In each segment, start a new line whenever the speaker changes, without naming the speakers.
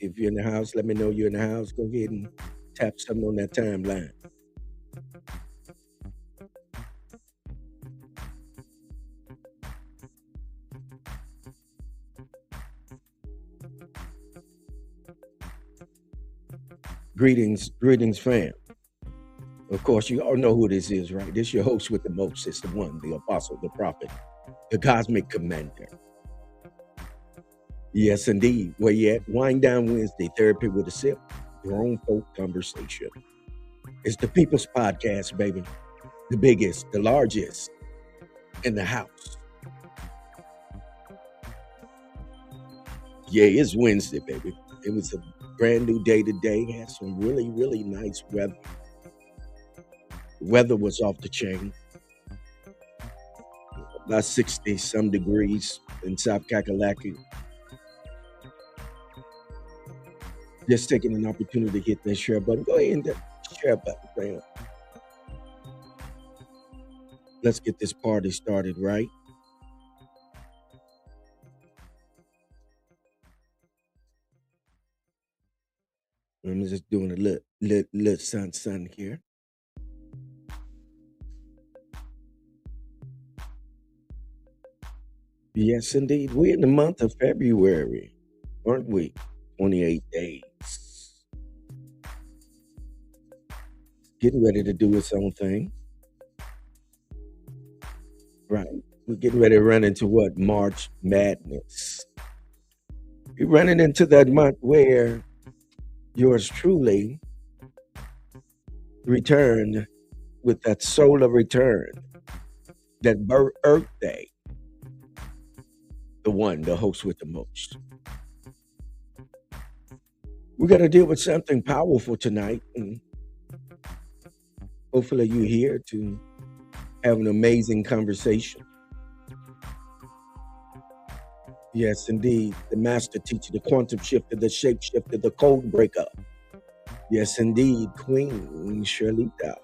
If you're in the house, let me know you're in the house. Go ahead and tap something on that timeline. Greetings, fam. Of course, you all know who this is, right? This your host with the most. It's the one, the apostle, the prophet, the cosmic commander. Yes, indeed. Where you at? Wind Down Wednesday, therapy with a sip, grown folk conversation. It's the People's Podcast, baby. The biggest, the largest in the house. Yeah, it's Wednesday, baby. It was a brand new day today. Had some really, really nice weather. Weather was off the chain. About 60 some degrees in South Kakalaki. Just taking an opportunity to hit that share button. Go ahead and hit that share button, fam. Let's get this party started, right? I'm just doing a little sun here. Yes, indeed. We're in the month of February, aren't we? 28 days. Getting ready to do its own thing. Right. We're getting ready to run into what? March Madness. You're running into that month where yours truly returned with that solar return, that birthday, the one, the host with the most. We're going to deal with something powerful tonight. And hopefully, you're here to have an amazing conversation. Yes, indeed. The master teacher, the quantum shifter, the shape shifter, the code breaker. Yes, indeed. Queen Shirlita.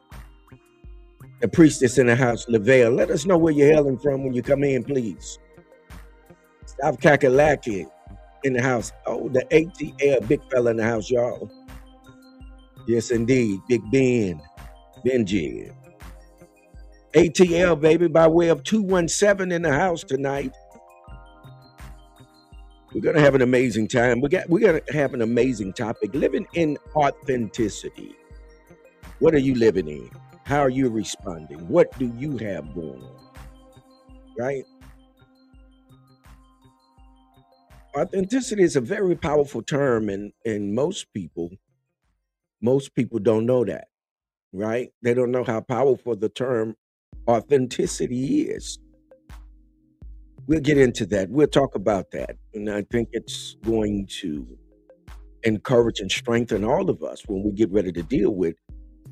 The priestess in the house, Lavelle. Let us know where you're hailing from when you come in, please. South Kakalaki in the house. Oh, the ATL, big fella in the house, y'all. Yes, indeed. Big Ben, Benji. ATL, baby, by way of 217 in the house tonight. We're gonna have an amazing time. We're gonna have an amazing topic. Living in authenticity. What are you living in? How are you responding? What do you have going on? Right? Authenticity is a very powerful term, and most people don't know that, right? They don't know how powerful the term authenticity is. We'll get into that. We'll talk about that. And I think it's going to encourage and strengthen all of us when we get ready to deal with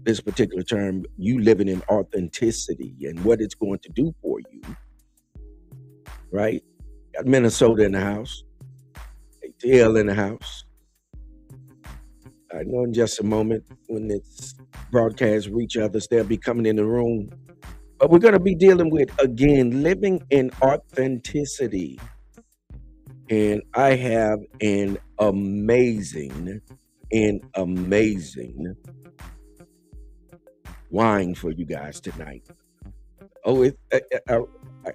this particular term, you living in authenticity and what it's going to do for you, right? Got Minnesota in the house, ATL in the house. I know in just a moment when it's broadcast reach others, they'll be coming in the room. But we're going to be dealing with, again, living in authenticity. And I have an amazing wine for you guys tonight. Oh,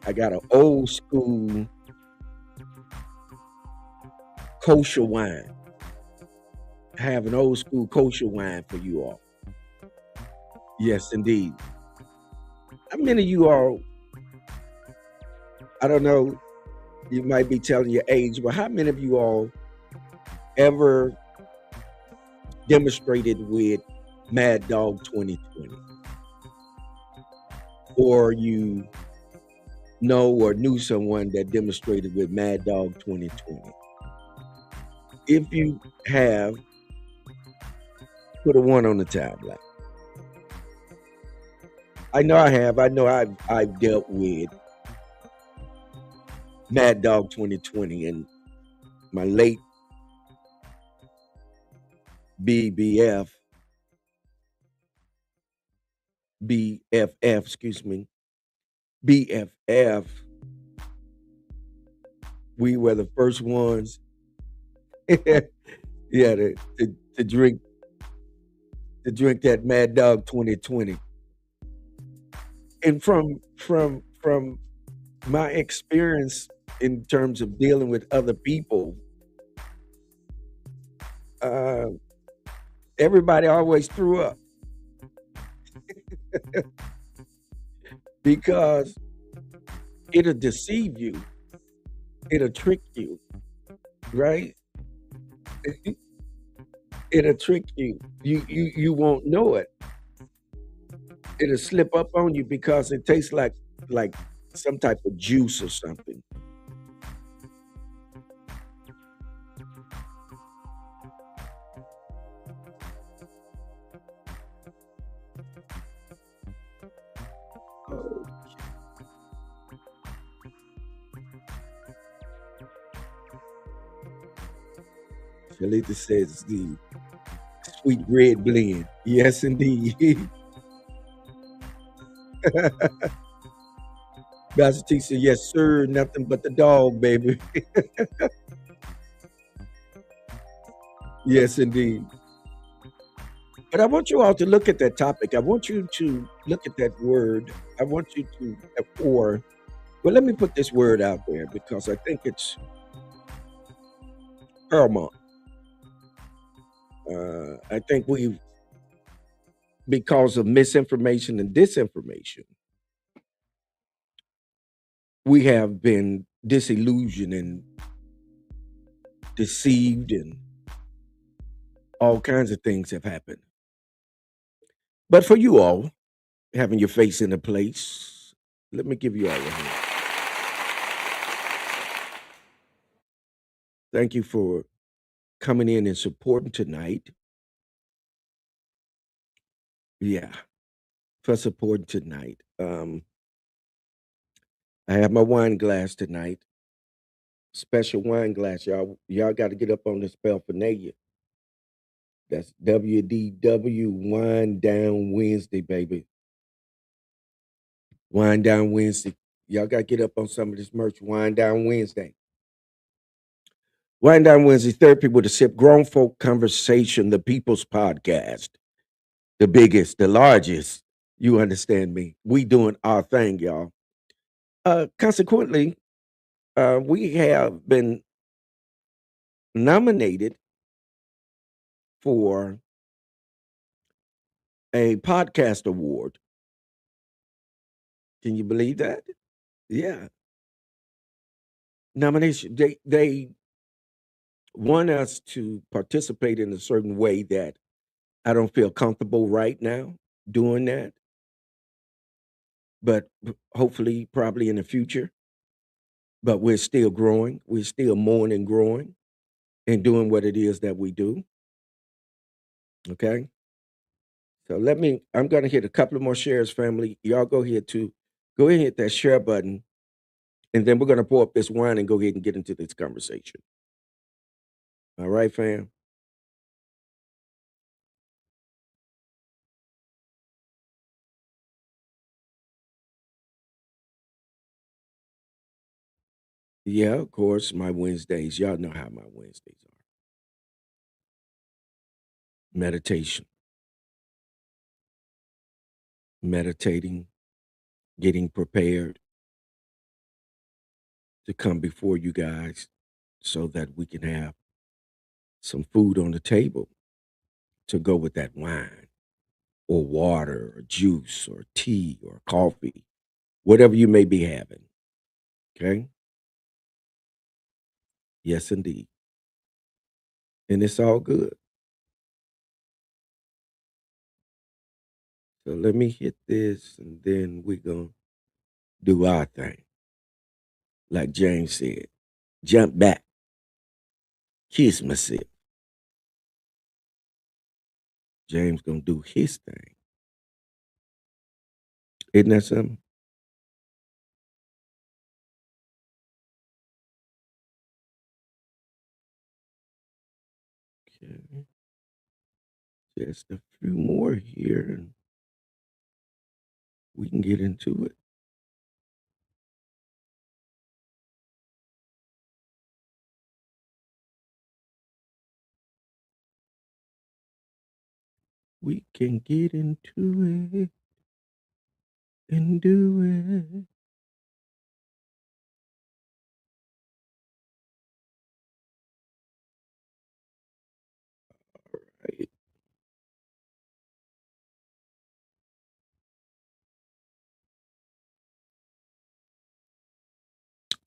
I got an old school kosher wine. I have an old school kosher wine for you all. Yes, indeed. How many of you all, I don't know, you might be telling your age, but how many of you all ever demonstrated with Mad Dog 2020? Or you know or knew someone that demonstrated with Mad Dog 2020? If you have, put a one on the timeline. I know I have. I know I've dealt with Mad Dog 2020 and my late BBF, BFF, excuse me, BFF. We were the first ones. Yeah, to drink that Mad Dog 2020. And from my experience in terms of dealing with other people, uh, everybody always threw up because it'll deceive you, it'll trick you, right? It'll trick you. You won't know it. It'll slip up on you because it tastes like some type of juice or something. Oh, Shalita says the sweet red blend. Yes, indeed. Master T said, yes, sir. Nothing but the dog, baby. Yes, indeed. But I want you all to look at that topic. I want you to look at that word. I want you to, or, well, let me put this word out there because I think it's paramount. I think because of misinformation and disinformation, we have been disillusioned and deceived, and all kinds of things have happened. But for you all, having your face in a place, let me give you all a hand. Thank you for coming in and supporting tonight. Yeah, for supporting tonight. I have my wine glass tonight. Special wine glass, y'all. Y'all got to get up on this paraphernalia. That's WDW Wine Down Wednesday, baby. Wine Down Wednesday. Y'all got to get up on some of this merch. Wine Down Wednesday. Wine Down Wednesday, therapy with a sip, grown folk conversation, the people's podcast, the biggest, the largest. You understand me? We doing our thing, y'all. Consequently, we have been nominated for a podcast award. Can you believe that? Yeah, nomination. They want us to participate in a certain way that I don't feel comfortable right now doing that, but hopefully, probably in the future. But we're still growing. We're still more and growing and doing what it is that we do. Okay. So I'm going to hit a couple of more shares, family. Y'all go ahead to go ahead and hit that share button. And then we're going to pour up this wine and go ahead and get into this conversation. All right, fam. Yeah, of course, my Wednesdays. Y'all know how my Wednesdays are. Meditation, meditating, getting prepared to come before you guys so that we can have some food on the table to go with that wine or water or juice or tea or coffee, whatever you may be having. Okay. Yes, indeed. And it's all good. So let me hit this and then we're going to do our thing. Like James said, jump back, kiss myself. James going to do his thing. Isn't that something? Okay. Just a few more here and we can get into it. We can get into it and do it. Right.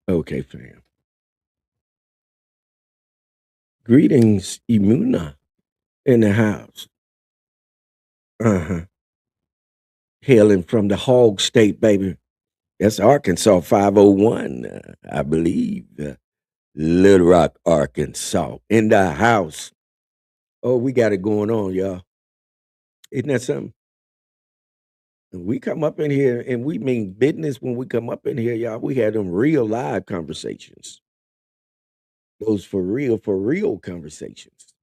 Okay, fam. Greetings, Imuna in the house. Uh-huh. Hailing from the Hog State, baby. That's Arkansas 501, I believe. Little Rock, Arkansas. In the house. Oh, we got it going on, y'all. Isn't that something? We come up in here and we mean business when we come up in here, y'all. We had them real live conversations. Those for real conversations.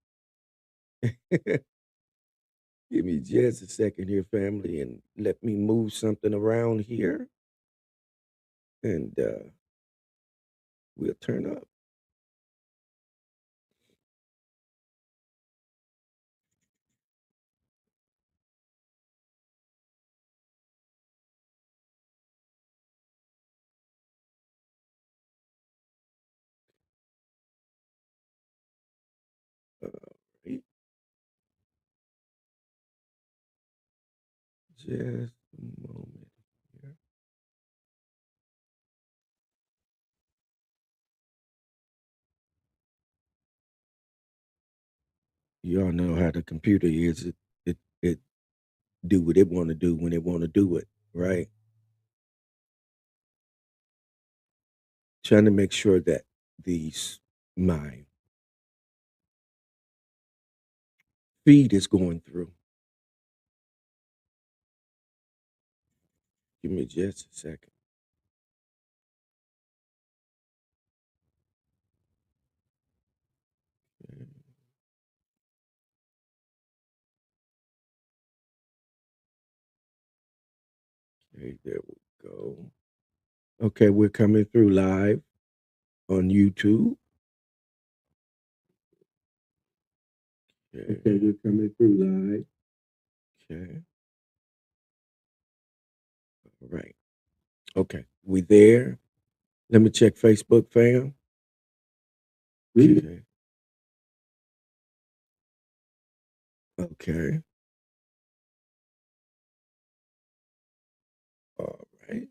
Give me just a second here, family, and let me move something around here, and we'll turn up. Right, just a moment here. Y'all know how the computer is. It do what it want to do when it want to do it. Right. Trying to make sure that these my feed is going through. Give me just a second. Okay, there we go. Okay, we're coming through live on YouTube. Okay, we're coming through live. Okay, all right. Okay, we there. Let me check Facebook, fam. Okay, okay, all right.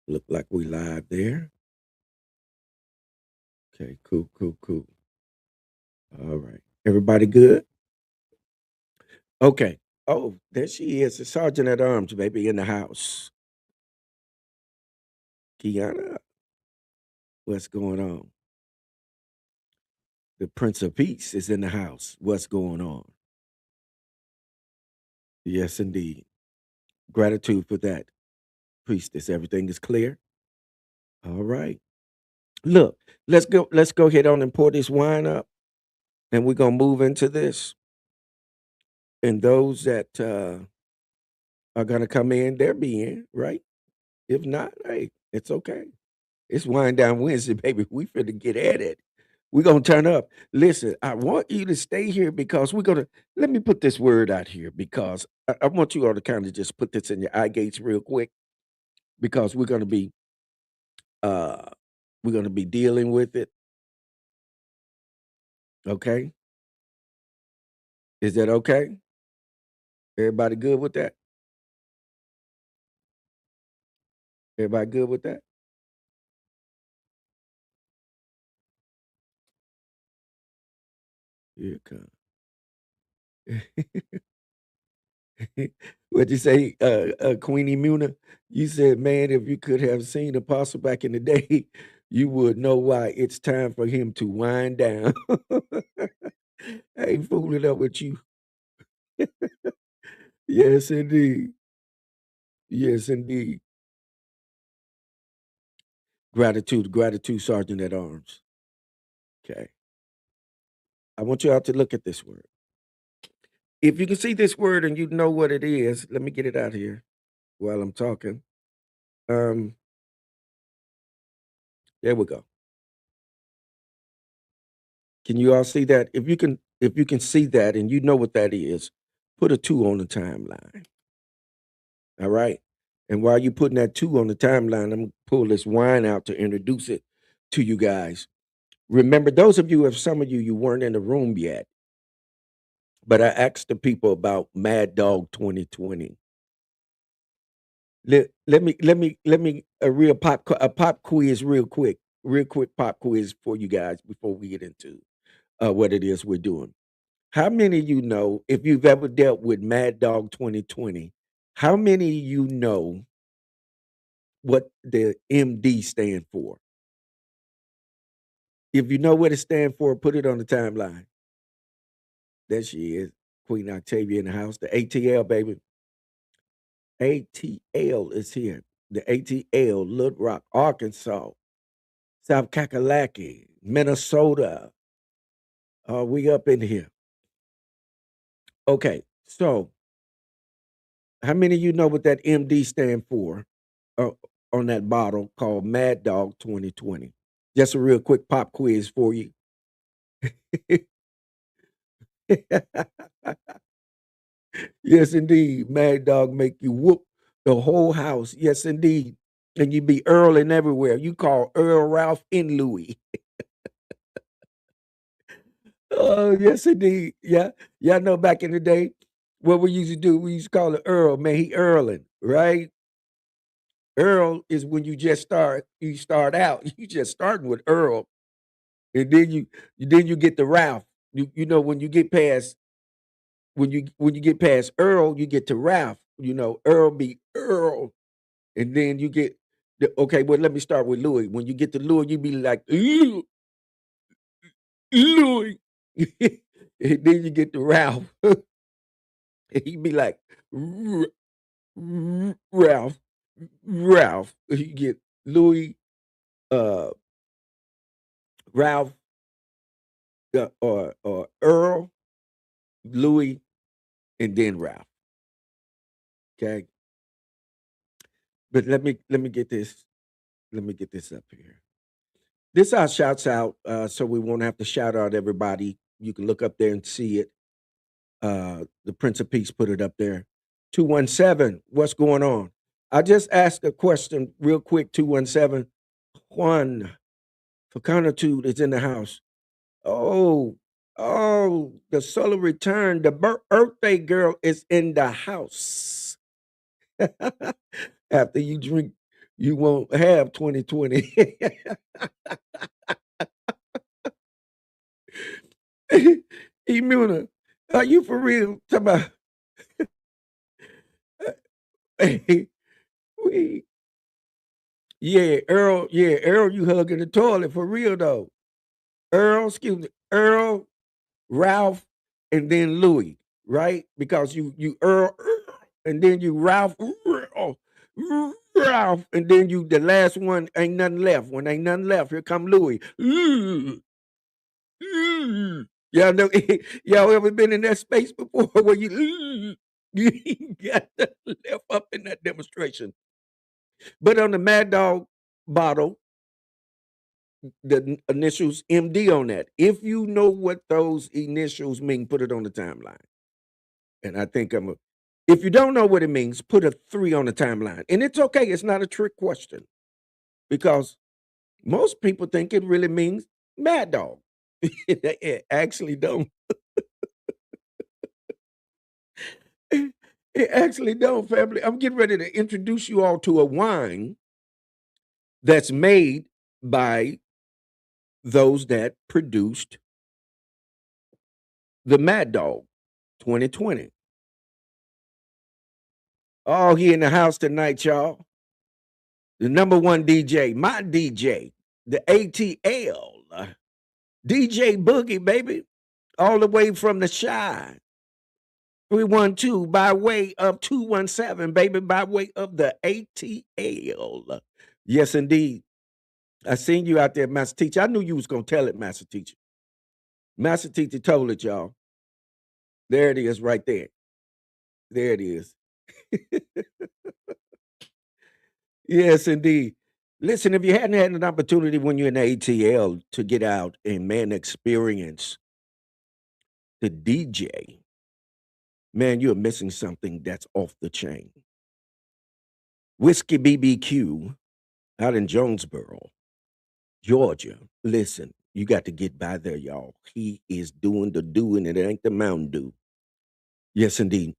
Look like we live there. Okay, cool, cool, cool. All right. Everybody good? Okay. Oh, there she is, the sergeant at arms, baby, in the house. Kiana, what's going on? The Prince of Peace is in the house. What's going on? Yes, indeed. Gratitude for that, priestess. Everything is clear. All right. Look, let's go ahead on and pour this wine up, and we're gonna move into this. And those that are gonna come in, they're being, right? If not, hey, it's okay. It's Wine Down Wednesday, baby. We finna get at it. We're gonna turn up. Listen, I want you to stay here because we're gonna let me put this word out here because I want you all to kind of just put this in your eye gates real quick because uh we're gonna be dealing with it. Okay. Is that okay? Everybody good with that? Everybody good with that? Here it comes. What'd you say, Queenie Muna? You said, man, if you could have seen Apostle back in the day, you would know why it's time for him to wind down. I ain't fooling up with you. Yes, indeed. Yes, indeed. Gratitude, gratitude, Sergeant at Arms. Okay. I want you all to look at this word. If you can see this word and you know what it is, let me get it out here while I'm talking. Um, there we go. Can you all see that? If you can see that and you know what that is, put a 2 on the timeline. All right. And while you're putting that 2 on the timeline, I'm gonna pull this wine out to introduce it to you guys. Remember, those of you, if some of you, you weren't in the room yet, but I asked the people about Mad Dog 2020. Let me a real pop quiz real quick pop quiz for you guys before we get into what it is we're doing. How many of you know if you've ever dealt with Mad Dog 2020? How many of you know what the MD stand for? If you know what it stand for, put it on the timeline. There she is, Queen Octavia in the house. The ATL, baby. ATL is here. The ATL, Little Rock, Arkansas, South Kakalaki, Minnesota. We up in here. Okay, so how many of you know what that MD stand for uh, on that bottle called Mad Dog 2020? Just a real quick pop quiz for you. Yes, indeed. Mad Dog make you whoop the whole house. Yes, indeed. And you be Earl and everywhere. You call Earl, Ralph, and Louie. Oh, yes, indeed. Yeah. Y'all know back in the day, what we used to do, we used to call it Earl. Man, he Earling, right? Earl is when you start out. You just starting with Earl. And then you get the Ralph. You know, when you get past Earl, you get to Ralph. You know, Earl be Earl. And then you get okay, well, let me start with Louis. When you get to Louis, you be like, Louis. And then you get to Ralph. And he be like, Ralph, Ralph. You get Louis, uh, Ralph, or Earl, Louis, and then Ralph. Okay, but let me get this. Let me get this up here. This our shouts out, so we won't have to shout out everybody. You can look up there and see it. The Prince of Peace put it up there. 217, what's going on? I just asked a question real quick. 217, Juan Facanitude is in the house. Oh, oh, the solar return. The birthday girl is in the house. After you drink, you won't have 2020. Imuna, are you for real? Talk about, we, yeah, Earl, you hugging the toilet for real though. Earl, excuse me, Earl, Ralph, and then Louis, right? Because you Earl, and then you Ralph, Ralph, and then you the last one ain't nothing left. When ain't nothing left, here come Louis. Y'all know y'all ever been in that space before where you got left up in that demonstration. But on the Mad Dog bottle, the initials MD on that. If you know what those initials mean, put it on the timeline. And I think if you don't know what it means, put a 3 on the timeline. And it's okay, it's not a trick question because most people think it really means Mad Dog. It actually don't. It actually don't, family. I'm getting ready to introduce you all to a wine that's made by those that produced the Mad Dog 2020. Oh, he in the house tonight, y'all. The number one DJ, my DJ, the ATL, DJ Boogie, baby, all the way from the Shy. 312 by way of 217, baby, by way of the ATL. Yes, indeed. I seen you out there, Master Teacher. I knew you was gonna tell it, Master Teacher. Master Teacher told it, y'all. There it is, right there. There it is. Yes, indeed. Listen, if you hadn't had an opportunity when you're in the ATL to get out and man experience the DJ, Man, you're missing something that's off the chain. Whiskey BBQ out in Jonesboro, Georgia. Listen, you got to get by there, y'all. He is doing the doing, and it ain't the Mountain Dew. Yes, indeed.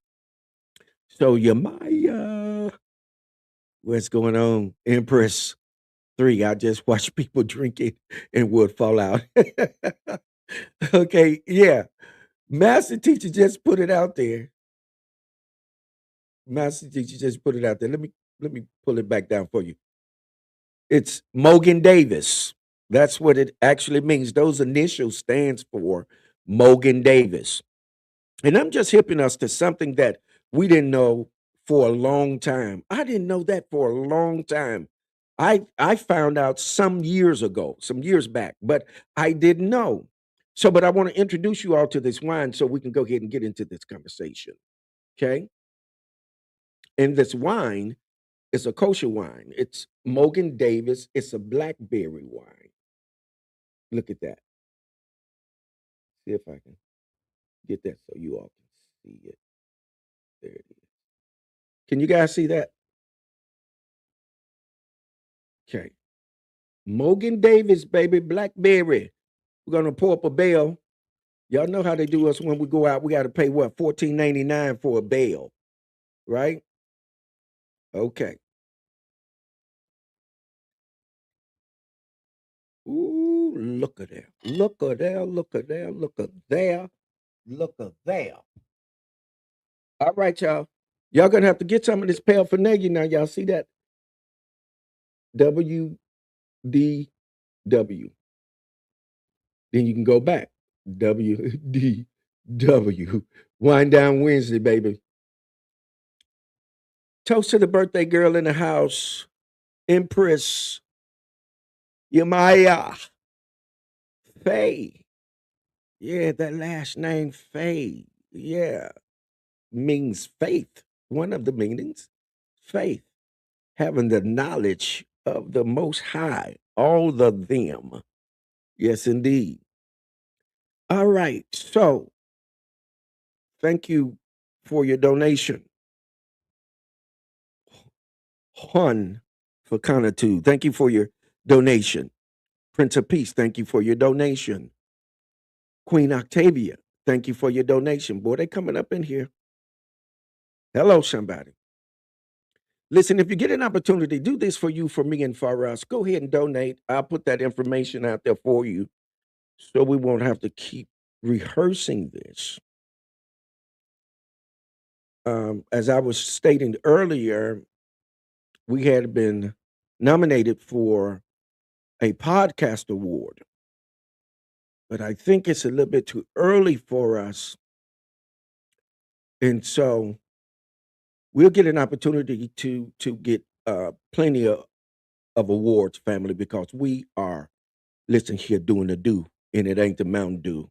So Yamaya, what's going on? Empress 3. I just watch people drink it and would fall out. Okay, yeah. Master teacher just put it out there. Master teacher just put it out there. Let me pull it back down for you. It's Mogan Davis. That's what it actually means. Those initials stands for Mogan Davis. And I'm just hipping us to something that we didn't know for a long time. I didn't know that for a long time. I found out some years ago, some years back, but I didn't know. So, but I want to introduce you all to this wine so we can go ahead and get into this conversation. Okay. And this wine is a kosher wine. It's Mogan Davis. It's a blackberry wine. Look at that. See if I can get that so you all can see it. There it is. Can you guys see that? Okay. Mogan Davis, baby, blackberry. We're gonna pour up a bale. Y'all know how they do us when we go out. We got to pay what, 14.99 for a bale, right? Okay. Ooh, look at there. Look at there. Look at there. Look at there. Look at there. All right, y'all. Y'all gonna have to get some of this paraphernalia now. Y'all see that? WDW. Then you can go back. WDW. Wind down Wednesday, baby. Toast to the birthday girl in the house, Empress Yamaya Faye. Yeah, that last name Faye. Yeah, means faith. One of the meanings, faith, having the knowledge of the Most High, all the them. Yes, indeed. All right. So, thank you for your donation. Hun for Conatu. Thank you for your donation. Prince of Peace, thank you for your donation. Queen Octavia, thank you for your donation. Boy, they coming up in here. Hello, somebody. Listen, if you get an opportunity, do this for you, for me, and for us. Go ahead and donate. I'll put that information out there for you so we won't have to keep rehearsing this. As I was stating earlier, we had been nominated for a podcast award, but I think it's a little bit too early for us. And so we'll get an opportunity to get plenty of awards, family, because we are, listen here, doing the do, and it ain't the Mountain Dew.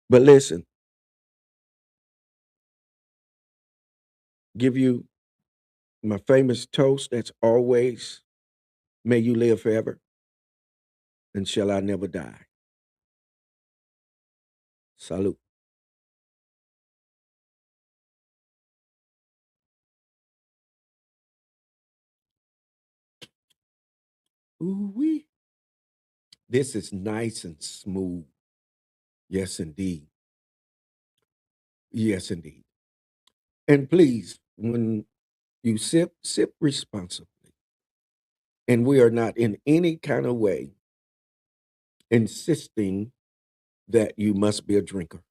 But listen, give you my famous toast that's always, may you live forever, and shall I never die. Salute. Ooh wee. This is nice and smooth. Yes, indeed. Yes, indeed. And please, when you sip, sip responsibly. And we are not in any kind of way insisting that you must be a drinker.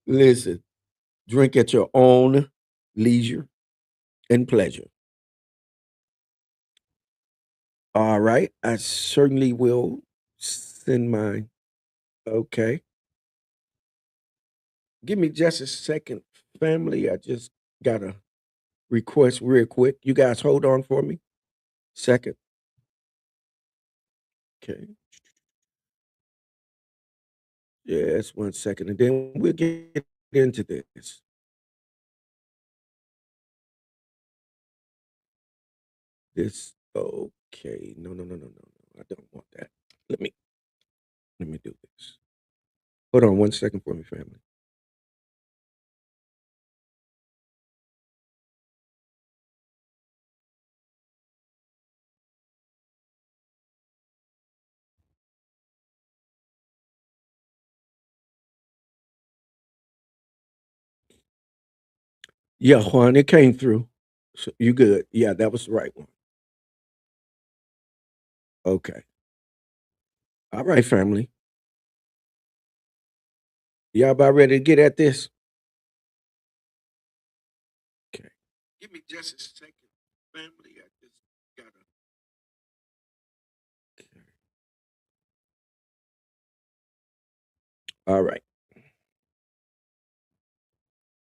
Listen, drink at your own leisure and pleasure. All right. I certainly will send mine. Okay. Give me just a second, family. I just got a request real quick. You guys hold on for me. Second. Okay. Yes, 1 second. And then we'll get into this. This okay. No, no, no, no, no, no. I don't want that. Let me let me do this. Hold on 1 second for me, family. Yeah, Juan, it came through. So you good. Yeah, that was the right one. Okay. All right, family. Y'all about ready to get at this? Okay. Give me just a second, family. I just gotta. All right.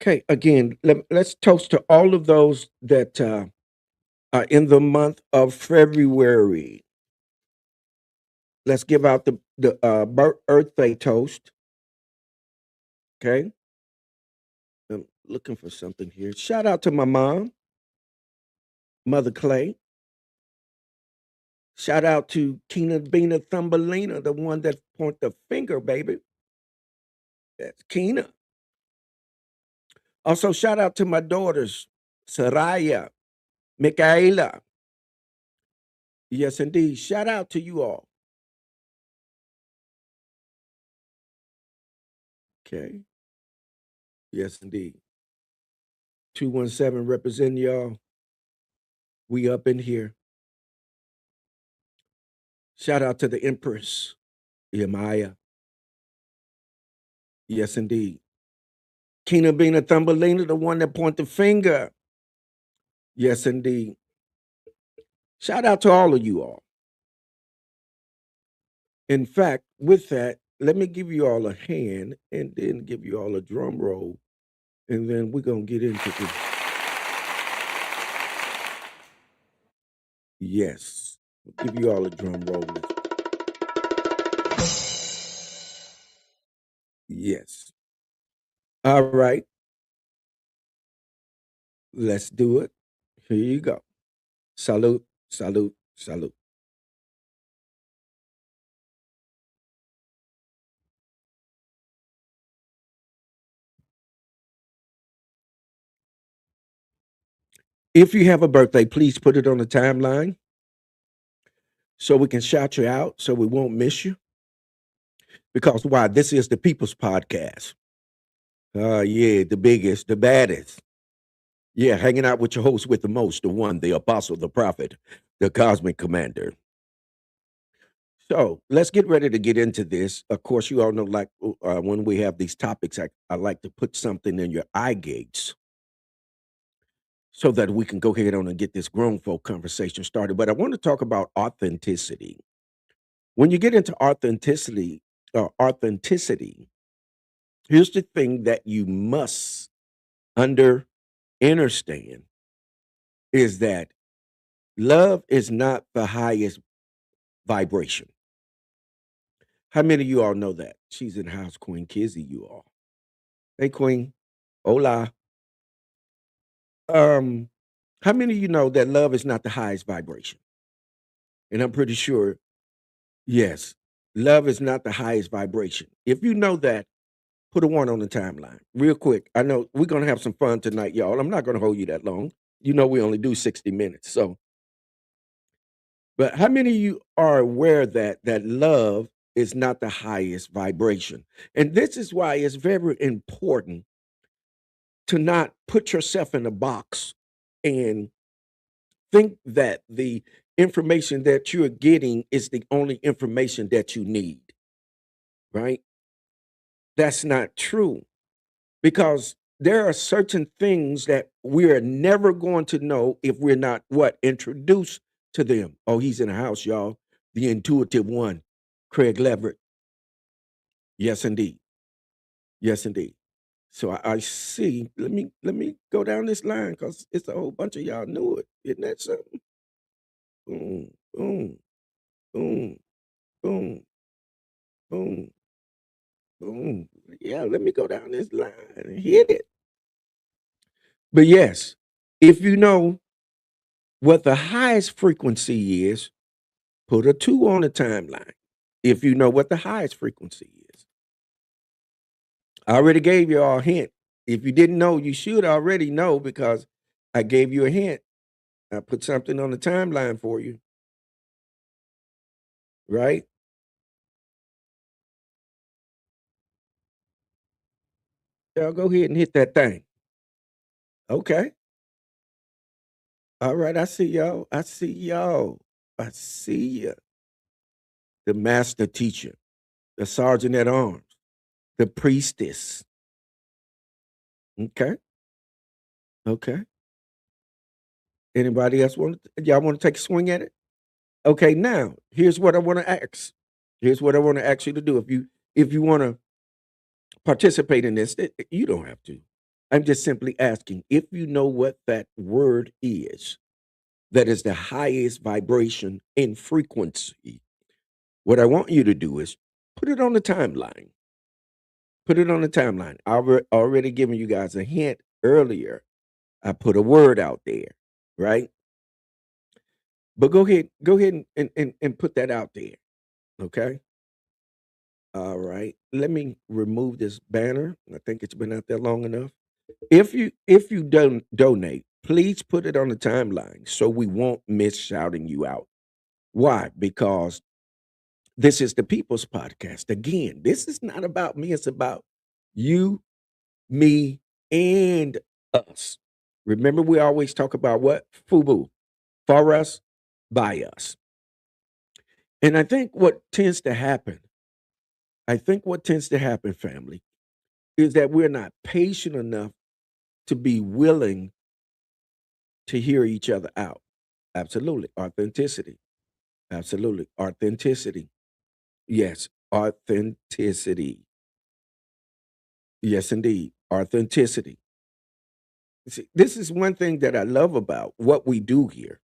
Okay. Again, let's toast to all of those that are in the month of February. Let's give out the birthday toast. Okay. I'm looking for something here. Shout out to my mom, Mother Clay. Shout out to Keena Bina Thumbelina, the one that point the finger, baby. That's Keena. Also, shout out to my daughters, Saraya, Michaela. Yes, indeed. Shout out to you all. Okay. Yes, indeed. 217 representing y'all. We up in here. Shout out to the Empress, Yamaya. Yes, indeed. Keena Bina Thumbelina, the one that point the finger. Yes, indeed. Shout out to all of you all. In fact, with that, let me give you all a hand and then give you all a drum roll. And then we're going to get into this. Yes. We'll give you all a drum roll. Yes. All right. Let's do it. Here you go. Salute, salute, salute. If you have a birthday, please put it on the timeline so we can shout you out so we won't miss you. Because why? This is the People's Podcast. Yeah, the biggest, the baddest. Yeah, hanging out with your host with the most, the one, the apostle, the prophet, the cosmic commander. So let's get ready to get into this. Of course, you all know, like when we have these topics, I like to put something in your eye gates so that we can go ahead on and get this grown folk conversation started. But I want to talk about authenticity. When you get into authenticity, here's the thing that you must understand is that love is not the highest vibration. How many of you all know that? She's in the house, Queen Kizzy, you all. Hey, Queen. Hola. Um, how many of you know that love is not the highest vibration? And I'm pretty sure, yes, love is not the highest vibration. If you know that, put a one on the timeline real quick. I know we're going to have some fun tonight, y'all. I'm not going to hold you that long. You know, we only do 60 minutes. So, but how many of you are aware that love is not the highest vibration? And this is why it's very important to not put yourself in a box and think that the information that you're getting is the only information that you need, right? That's not true because there are certain things that we're never going to know if we're not what introduced to them. Oh, he's in the house, y'all. The intuitive one, Craig Leverett. Yes, indeed. Yes, indeed. So I see. Let me go down this line because it's a whole bunch of y'all knew it. Isn't that something? Boom, boom, boom, boom, boom, boom. Yeah, let me go down this line and hit it. But yes, if you know what the highest frequency is, put a two on the timeline. If you know what the highest frequency is. I already gave you all a hint. If you didn't know, you should already know because I gave you a hint. I put something on the timeline for you, right? Y'all go ahead and hit that thing. Okay. All right. I see y'all. I see y'all. I see you. The master teacher, the sergeant at arms, the priestess. Okay. Okay. Anybody else y'all want to take a swing at it? Okay. Now, here's what I want to ask. Here's what I want to ask you to do. If you want to participate in this, you don't have to. I'm just simply asking if you know what that word is that is the highest vibration in frequency. What I want you to do is put it on the timeline. Put it on the timeline. I've already given you guys a hint earlier. I put a word out there, right? But go ahead and put that out there. Okay. All right. Let me remove this banner. I think it's been out there long enough. If you don't donate, please put it on the timeline so we won't miss shouting you out. Why? Because this is the People's Podcast. Again, this is not about me, it's about you, me, and us. Remember, we always talk about what? FUBU. For us, by us. And I think what tends to happen, family, is that we're not patient enough to be willing to hear each other out. Absolutely. Authenticity. Absolutely. Authenticity. Yes. Authenticity. Yes, indeed. Authenticity. See, this is one thing that I love about what we do here.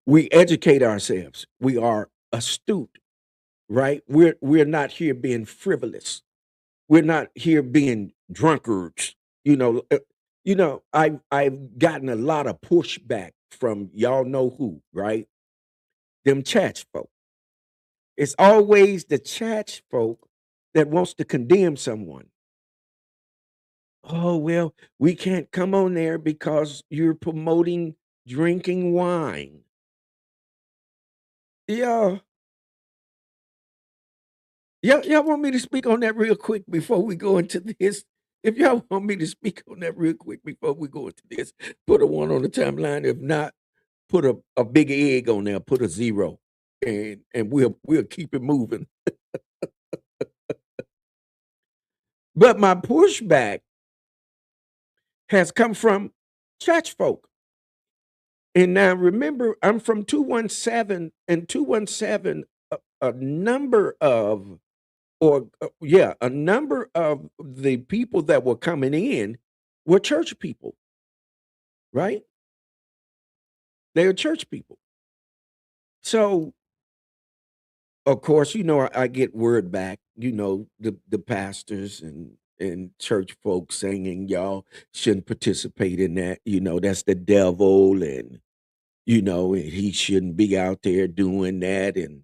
We educate ourselves. We are astute, right? We're not here being frivolous. We're not here being drunkards. You know, I've gotten a lot of pushback from y'all know who, right? Them church folk. It's always the church folk that wants to condemn someone. Oh, well, we can't come on there because you're promoting drinking wine. Yeah. Y'all want me to speak on that real quick before we go into this? If y'all want me to speak on that real quick before we go into this, put a one on the timeline. If not, put a big egg on there, put a zero, and we'll keep it moving. But my pushback has come from church folk. And now remember, I'm from 217, and 217, a number of, a number of the people that were coming in were church people, right? They are church people. So, of course, I get word back, the pastors and church folks saying y'all shouldn't participate in that. That's the devil, and he shouldn't be out there doing that. And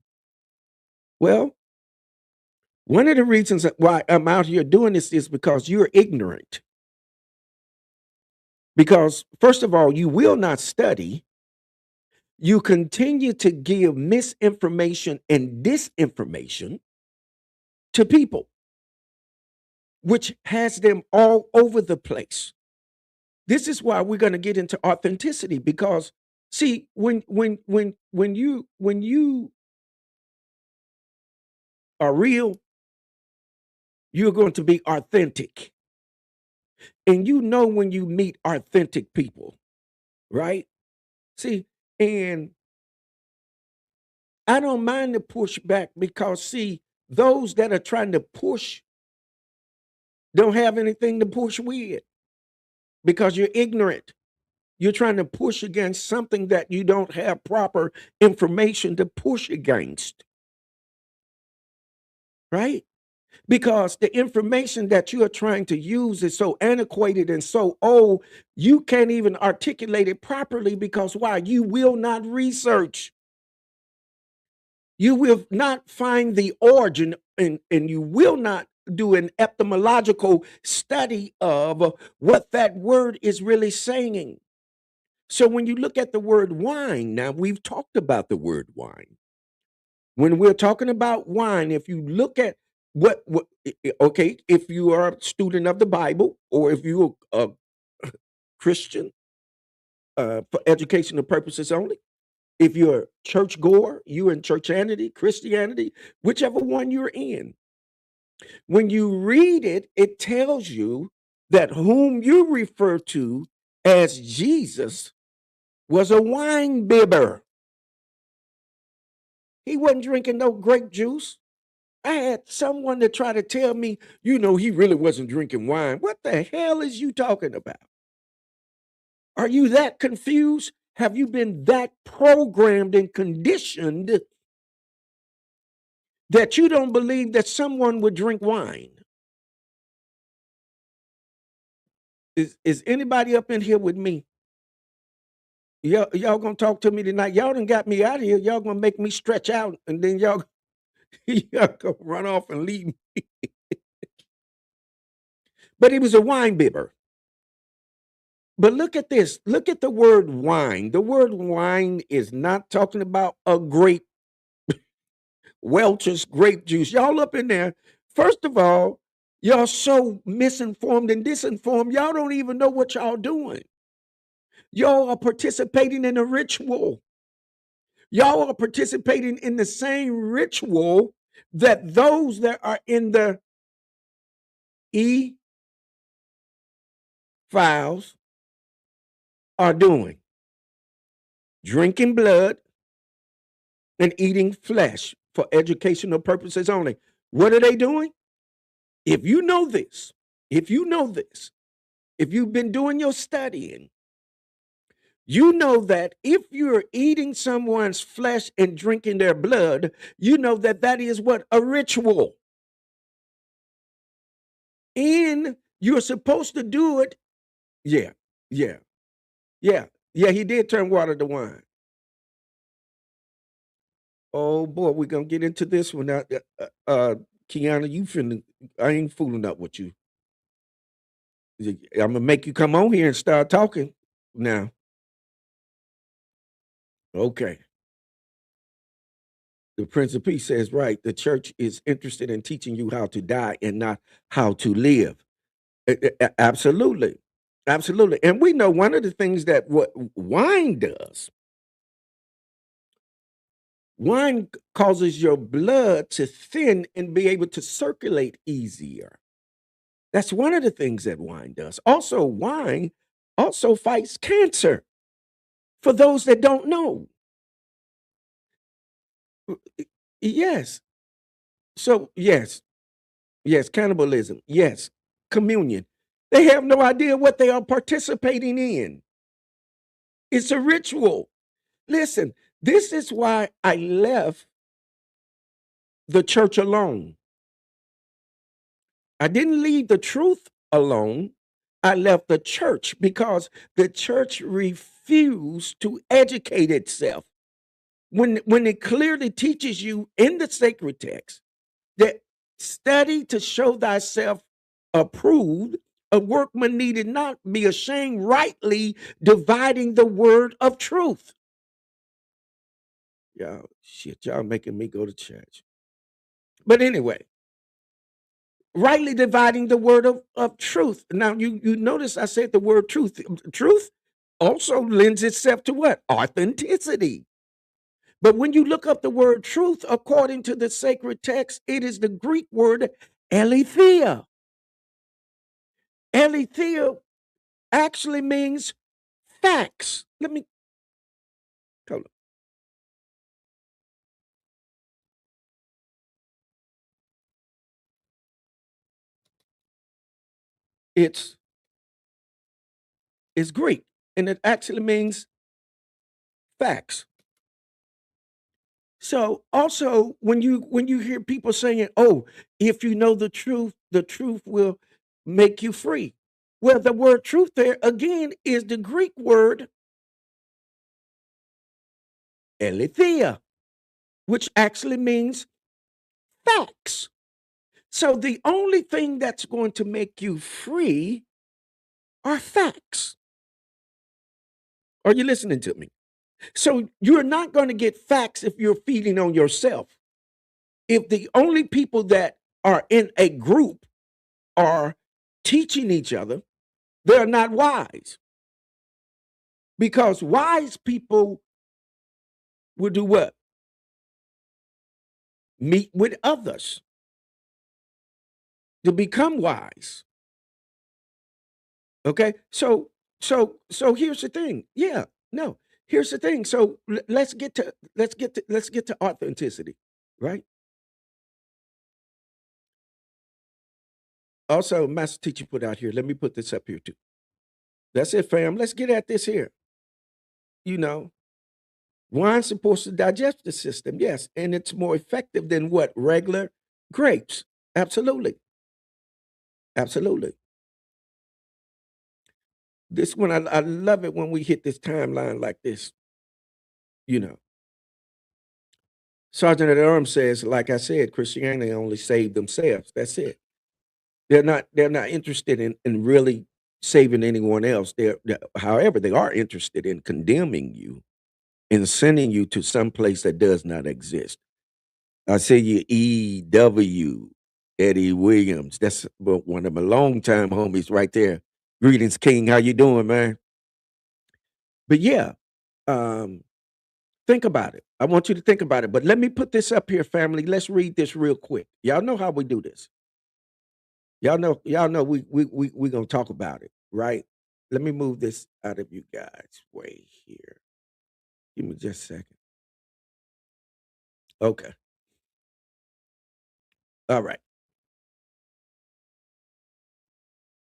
well, one of the reasons why I'm out here doing this is because you're ignorant. Because, first of all, you will not study. You continue to give misinformation and disinformation to people, which has them all over the place. This is why we're going to get into authenticity because, see, when you are real, you're going to be authentic. And when you meet authentic people, right? See, and I don't mind the pushback because, see, those that are trying to push don't have anything to push with because you're ignorant. You're trying to push against something that you don't have proper information to push against, right? Because the information that you are trying to use is so antiquated and so old, you can't even articulate it properly because why? You will not research. You will not find the origin and you will not do an etymological study of what that word is really saying. So when you look at the word wine, now we've talked about the word wine. When we're talking about wine, if you look at okay, if you are a student of the Bible or if you're a Christian for educational purposes only, if you're a church goer, you're in churchianity, Christianity, whichever one you're in, when you read it, it tells you that whom you refer to as Jesus was a wine bibber. He wasn't drinking no grape juice. I had someone to try to tell me, he really wasn't drinking wine. What the hell is you talking about? Are you that confused? Have you been that programmed and conditioned that you don't believe that someone would drink wine? Is anybody up in here with me? Y'all gonna talk to me tonight? Y'all done got me out of here. Y'all gonna make me stretch out, and then y'all gonna run off and leave me. But he was a wine bibber. But look at this. Look at the word wine. The word wine is not talking about a grape, Welch's grape juice. Y'all up in there. First of all, y'all so misinformed and disinformed, y'all don't even know what y'all doing. Y'all are participating in a ritual. Y'all are participating in the same ritual that those that are in the E files are doing. Drinking blood and eating flesh for educational purposes only. What are they doing? If you know this, if you know this, if you've been doing your studying, you know that if you're eating someone's flesh and drinking their blood, you know that that is what? A ritual. And you're supposed to do it. Yeah, yeah, yeah, yeah. He did turn water to wine. Oh boy, we're gonna get into this one now. Kiana, you finna. I ain't fooling up with you. I'm gonna make you come on here and start talking now. Okay. The Prince of Peace says, right, the church is interested in teaching you how to die and not how to live. Absolutely. Absolutely. And we know one of the things that what wine does, wine causes your blood to thin and be able to circulate easier. That's one of the things that wine does. Also, wine also fights cancer for those that don't know. Yes. So, yes, yes, cannibalism. Yes, communion. They have no idea what they are participating in. It's a ritual. Listen, this is why I left the church alone. I didn't leave the truth alone. I left the church because the church refused to educate itself. When it clearly teaches you in the sacred text that study to show thyself approved, a workman needed not be ashamed, rightly dividing the word of truth. Y'all, shit, y'all making me go to church. But anyway, rightly dividing the word of truth. Now, you notice I said the word truth. Truth also lends itself to what? Authenticity. But when you look up the word truth, according to the sacred text, it is the Greek word aletheia. Aletheia actually means facts. Let me hold on. It's it's Greek, and it actually means facts. So also when you hear people saying, "Oh, if you know the truth will make you free." Well, the word truth there again is the Greek word aletheia, which actually means facts. So the only thing that's going to make you free are facts. Are you listening to me? So you're not going to get facts if you're feeding on yourself. If the only people that are in a group are teaching each other, they're not wise. Because wise people will do what? Meet with others to become wise. Okay? So here's the thing. Yeah, no. Here's the thing. So let's get to authenticity, right? Also, master teacher put out here. Let me put this up here too. That's it, fam. Let's get at this here. You know, wine supports the digestive system, yes, and it's more effective than what? Regular grapes. Absolutely. Absolutely. This one, I love it when we hit this timeline like this, you know. Sergeant at Arms says, like I said, Christianity only saved themselves. That's it. They're not interested in really saving anyone else. However, they are interested in condemning you and sending you to some place that does not exist. I say you EW, Eddie Williams. That's one of my longtime homies right there. Greetings, King. How you doing, man? But yeah, um, think about it. I want you to think about it. But let me put this up here, family. Let's read this real quick. Y'all know how we do this. Y'all know we gonna talk about it, right? Let me move this out of you guys' way here. Give me just a second. Okay. All right.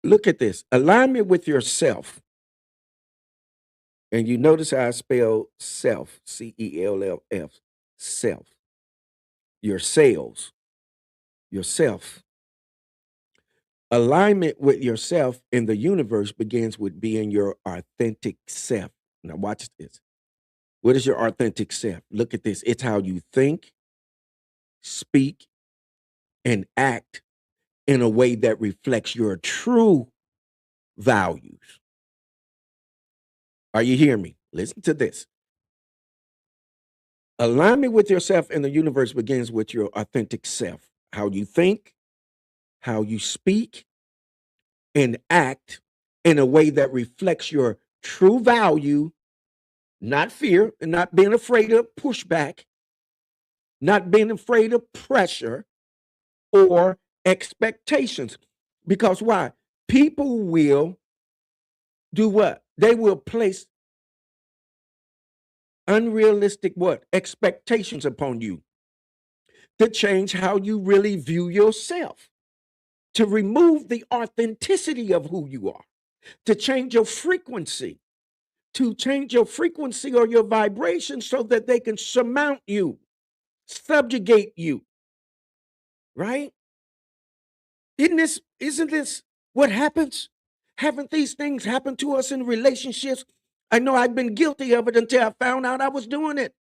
Look at this. Alignment with yourself. And you notice how I spell self, CELLF, self. Your sales, yourself. Alignment with yourself in the universe begins with being your authentic self. Now, watch this. What is your authentic self? Look at this. It's how you think, speak, and act in a way that reflects your true values. Are you hearing me? Listen to this. Alignment with yourself in the universe begins with your authentic self. How you think, how you speak, and act in a way that reflects your true value, not fear, and not being afraid of pushback, not being afraid of pressure or expectations. Because why? People will do what? They will place unrealistic what? Expectations upon you to change how you really view yourself, to remove the authenticity of who you are, to change your frequency, or your vibration so that they can surmount you, subjugate you, right? Isn't this what happens? Haven't these things happened to us in relationships? I know I've been guilty of it until I found out I was doing it.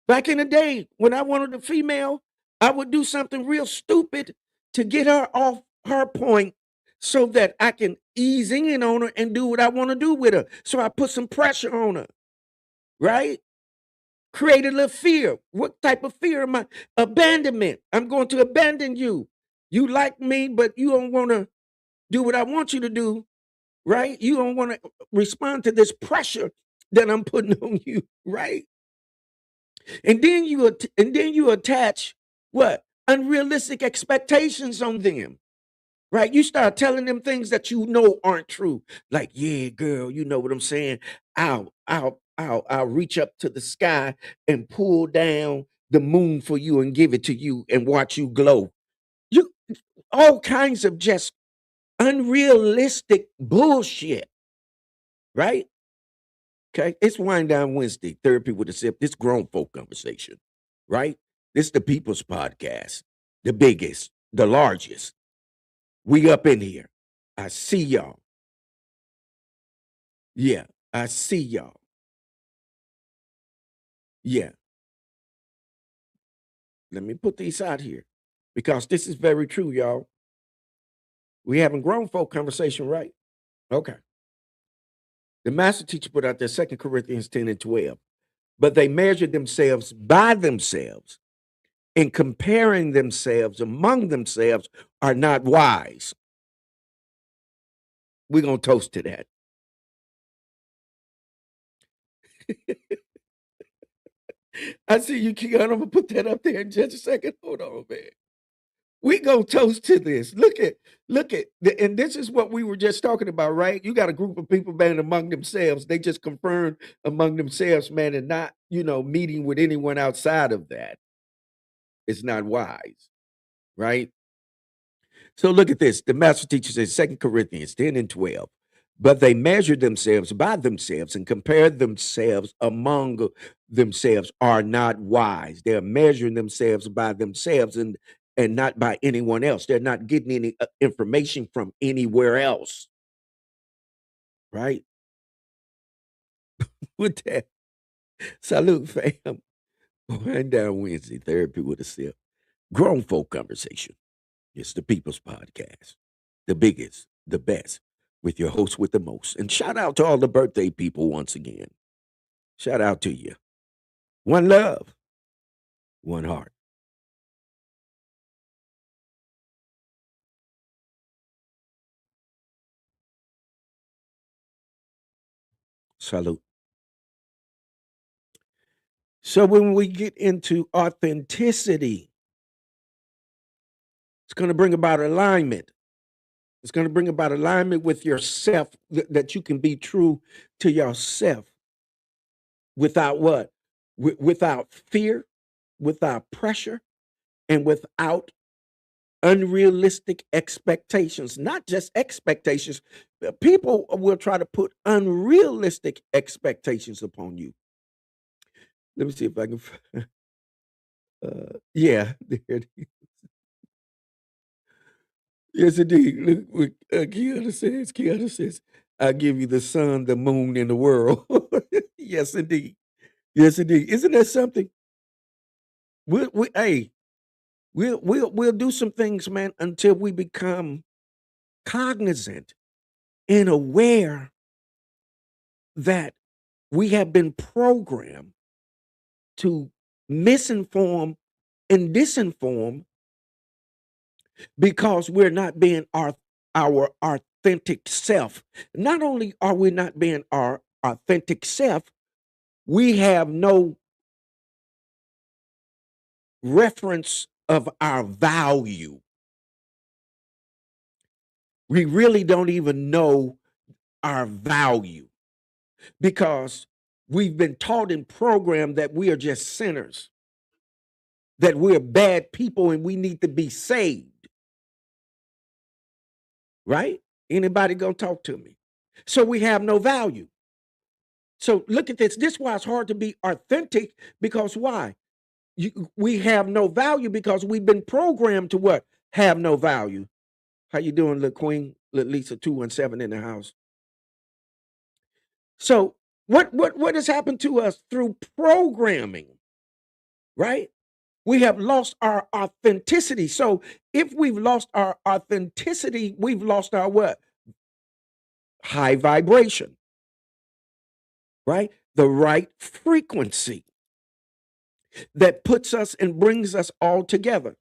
Back in the day, when I wanted a female, I would do something real stupid to get her off her point so that I can ease in on her and do what I want to do with her. So I put some pressure on her, right? Create a little fear. What type of fear am I? Abandonment. I'm going to abandon you. You like me, but you don't want to do what I want you to do, right? You don't want to respond to this pressure that I'm putting on you, right? And then you attach what? Unrealistic expectations on them. Right? You start telling them things that you know aren't true. Like, yeah, girl, you know what I'm saying? I'll reach up to the sky and pull down the moon for you and give it to you and watch you glow. You all kinds of just unrealistic bullshit, right? Okay. It's Wind Down Wednesday, Therapy with a Sip. This grown folk conversation, right? This the people's podcast, the biggest, the largest. We up in here. I see y'all. Yeah, I see y'all. Yeah, let me put these out here because this is very true, y'all. We having grown folk conversation, right? Okay. The master teacher put out there 2 Corinthians 10 and 12. But they measured themselves by themselves, and comparing themselves among themselves are not wise. We're going to toast to that. I see you, Keon. I'm going to put that up there in just a second. Hold on, man. We gonna toast to this. And this is what we were just talking about, right? You got a group of people, man, among themselves. They just confirmed among themselves, man, and not, meeting with anyone outside of that. It's not wise, right? So look at this. The master teacher says 2 Corinthians 10 and 12. But they measured themselves by themselves and compared themselves among themselves are not wise. They're measuring themselves by themselves and not by anyone else. They're not getting any information from anywhere else. Right? With that, salute, fam. Wind down Wednesday, therapy with a sip. Grown folk conversation. It's the People's Podcast, the biggest, the best, with your host with the most. And shout out to all the birthday people once again. Shout out to you. One love, one heart. Salute. So when we get into authenticity, it's going to bring about alignment. It's going to bring about alignment with yourself, that you can be true to yourself without what? Without fear, without pressure, and without unrealistic expectations. Not just expectations. People will try to put unrealistic expectations upon you. Let me see if I can. Yeah, there it is. Yes, indeed. Look what Kiana says. Kiana says, "I give you the sun, the moon, and the world." Yes, indeed. Yes, indeed. Isn't that something? Hey, we'll do some things, man, until we become cognizant and aware that we have been programmed to misinform and disinform because we're not being our authentic self. Not only are we not being our authentic self, we have no reference of our value. We really don't even know our value because we've been taught and programmed that we are just sinners, that we're bad people and we need to be saved. Right? Anybody gonna talk to me? So we have no value. So look at this. This is why it's hard to be authentic, because why? We have no value because we've been programmed to what? Have no value. How you doing, little queen? Little Lisa 217 in the house. So what has happened to us through programming, right? We have lost our authenticity. So if we've lost our authenticity, we've lost our what? High vibration, right? The right frequency that puts us and brings us all together.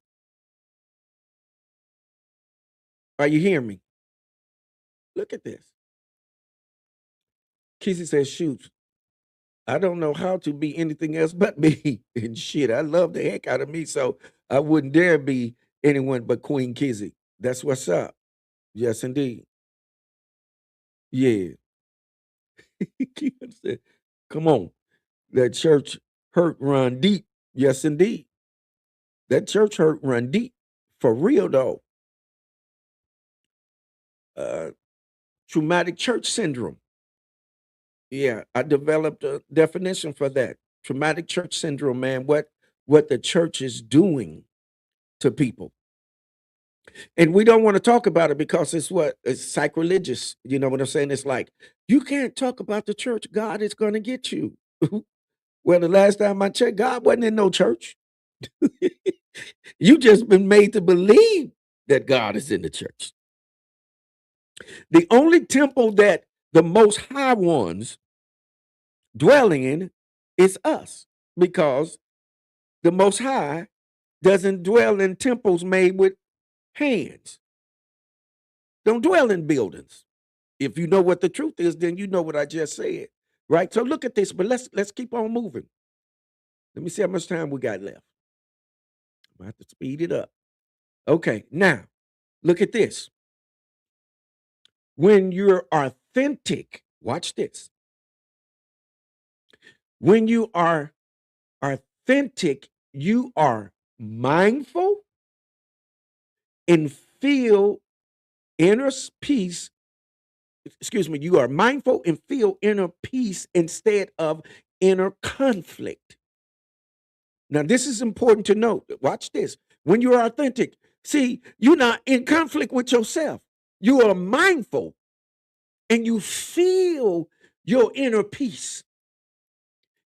Are you hearing me? Look at this. Kizzy says, shoot, I don't know how to be anything else but me. And shit, I love the heck out of me. So I wouldn't dare be anyone but Queen Kizzy. That's what's up. Yes, indeed. Yeah. Keon said, come on. That church hurt run deep. Yes, indeed. That church hurt run deep. For real, though. Traumatic church syndrome. Yeah, I developed a definition for that. Traumatic church syndrome, man. What the church is doing to people. And we don't want to talk about it because it's sacrilegious. You know what I'm saying? It's like, you can't talk about the church. God is going to get you. Well, the last time I checked, God wasn't in no church. You just been made to believe that God is in the church. The only temple that the most high ones dwell in is us, because the most high doesn't dwell in temples made with hands. Don't dwell in buildings. If you know what the truth is, then you know what I just said, right? So look at this, but let's keep on moving. Let me see how much time we got left. I have to speed it up. Okay, now look at this. When you're authentic, watch this. When you are authentic, you are mindful and feel inner peace. Excuse me, you are mindful and feel inner peace instead of inner conflict. Now, this is important to note. Watch this. When you're authentic, see, you're not in conflict with yourself. You are mindful and you feel your inner peace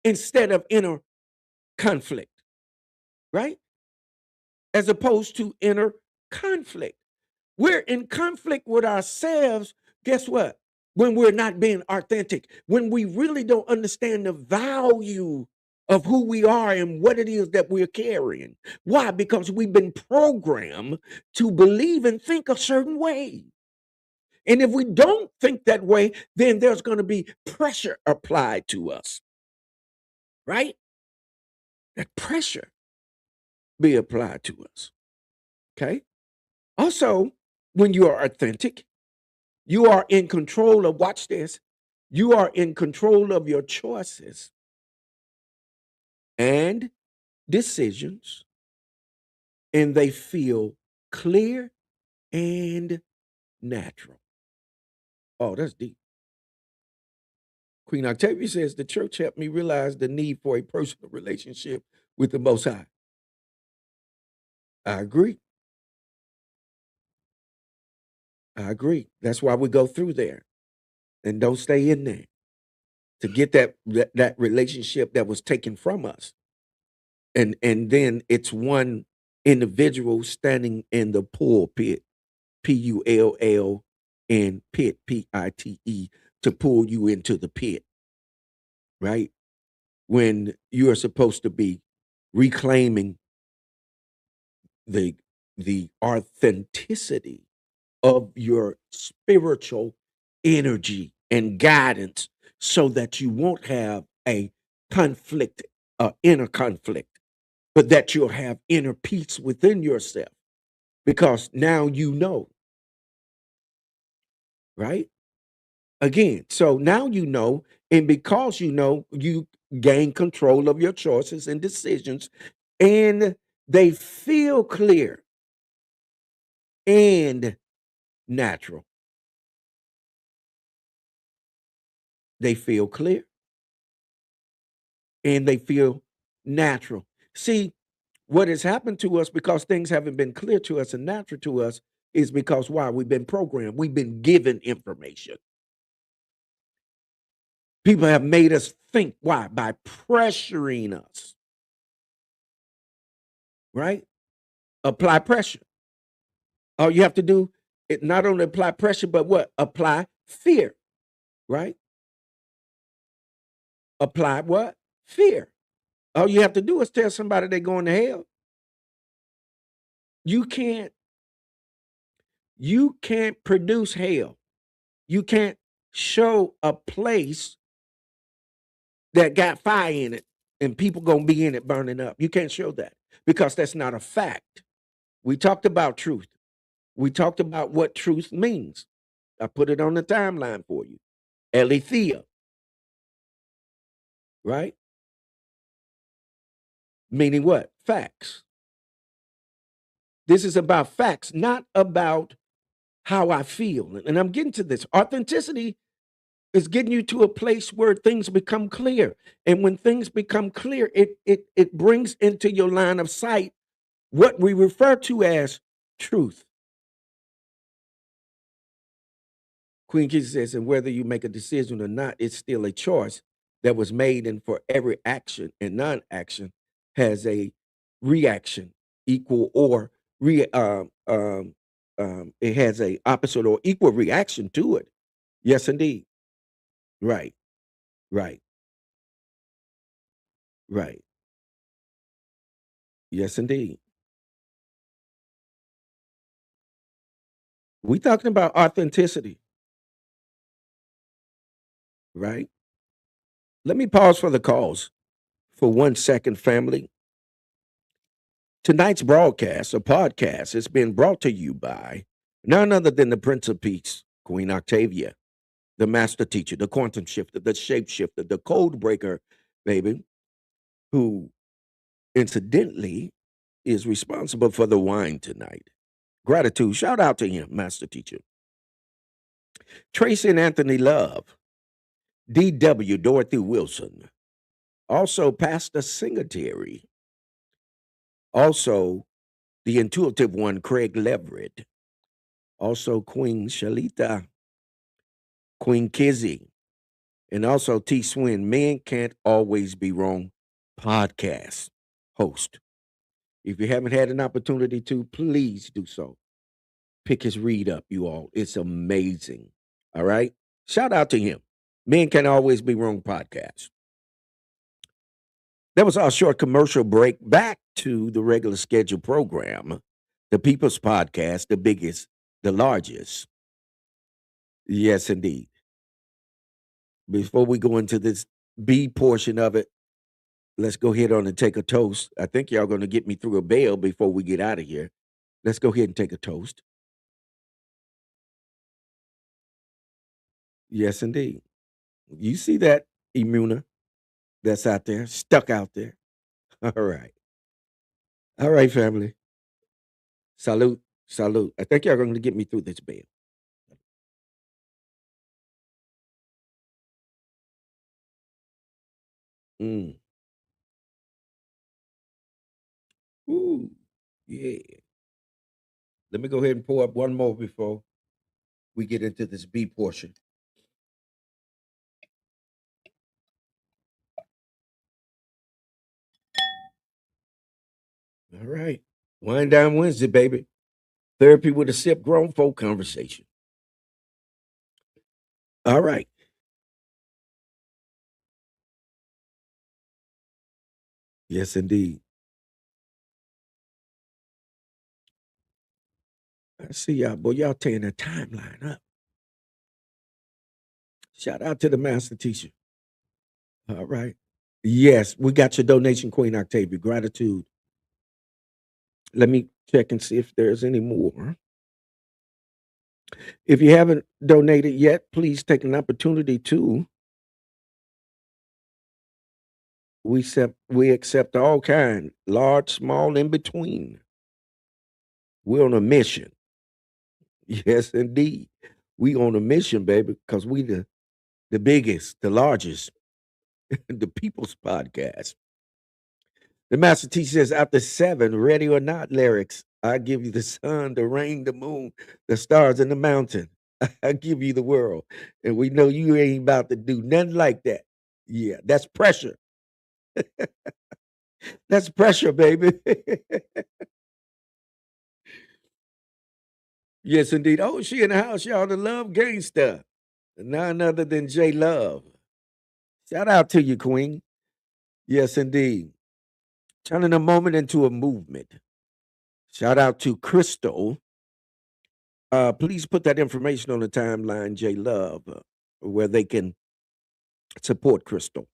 instead of inner conflict, right? As opposed to inner conflict. We're in conflict with ourselves. Guess what? When we're not being authentic, when we really don't understand the value of who we are and what it is that we're carrying. Why? Because we've been programmed to believe and think a certain way. And if we don't think that way, then there's going to be pressure applied to us, right? That pressure be applied to us. Okay. Also, when you are authentic, you are in control of, watch this, you are in control of your choices and decisions, and they feel clear and natural. Oh, that's deep. Queen Octavia says the church helped me realize the need for a personal relationship with the Most High. I agree. I agree. That's why we go through there and don't stay in there to get that relationship that was taken from us. And then it's one individual standing in the pulpit, Pull and pit, Pite, to pull you into the pit, right? When you are supposed to be reclaiming the the authenticity of your spiritual energy and guidance, so that you won't have a conflict, inner conflict, but that you'll have inner peace within yourself, because now you know, right? Again, so now you know, and because you know, you gain control of your choices and decisions, and they feel clear and natural. They feel clear and they feel natural. See, what has happened to us, because things haven't been clear to us and natural to us, is because why? We've been programmed, we've been given information. People have made us think. Why? By pressuring us, right? Apply pressure. All you have to do is not only apply pressure, but what? Apply fear, right? Apply what? Fear. All you have to do is tell somebody they're going to hell. You can't, you can't produce hell. You can't show a place that got fire in it and people gonna be in it burning up. You can't show that, because that's not a fact. We talked about truth. We talked about what truth means. I put it on the timeline for you. Aletheia, right? Meaning what? Facts. This is about facts, not about how I feel. And I'm getting to this. Authenticity is getting you to a place where things become clear. And when things become clear, it brings into your line of sight what we refer to as truth. Queen Key says, and whether you make a decision or not, it's still a choice that was made. And for every action and non action has a reaction, equal or it has a opposite or equal reaction to it. Yes, indeed. Right, right, right. Yes, indeed. We talking about authenticity, right? Let me pause for the calls for 1 second, family. Tonight's broadcast, a podcast, is being brought to you by none other than the Prince of Peace, Queen Octavia, the master teacher, the quantum shifter, the shapeshifter, the code breaker, baby, who incidentally is responsible for the wine tonight. Gratitude. Shout out to him, master teacher. Tracy and Anthony Love, D.W. Dorothy Wilson, also Pastor Singletary, also the intuitive one, Craig Leverett, also Queen Shalita, Queen Kizzy, and also T. Swin, Men Can't Always Be Wrong podcast host. If you haven't had an opportunity to, please do so. Pick his read up, you all. It's amazing. All right. Shout out to him. Men Can Always Be Wrong podcast. That was our short commercial break. Back to the regular scheduled program, the People's Podcast, the biggest, the largest. Yes, indeed. Before we go into this B portion of it, let's go ahead on and take a toast. I think y'all going to get me through a bell before we get out of here. Let's go ahead and take a toast. Yes, indeed. You see that, Immuna, that's out there, stuck out there. All right. All right, family. Salute. Salute. I think y'all going to get me through this bell. Mm. Ooh. Yeah. Let me go ahead and pull up one more before we get into this B portion. All right. Wind down Wednesday, baby. Therapy with a sip, grown folk conversation. All right. Yes, indeed. I see y'all, boy. Y'all tearing the timeline up. Shout out to the master teacher. All right. Yes, we got your donation, Queen Octavia. Gratitude. Let me check and see if there's any more. If you haven't donated yet, please take an opportunity to. We accept all kind, large, small, in between. We're on a mission. Yes, indeed. We on a mission, baby, because we the biggest, the largest, the people's podcast. The master teacher says, after 7, ready or not, lyrics, I give you the sun, the rain, the moon, the stars, and the mountain. I give you the world. And we know you ain't about to do nothing like that. Yeah, that's pressure. That's pressure, baby. Yes, indeed. Oh, she in the house, y'all. The Love Gangster. None other than J Love. Shout out to you, Queen. Yes, indeed. Turning a moment into a movement. Shout out to Crystal. Please put that information on the timeline, J Love, where they can support Crystal.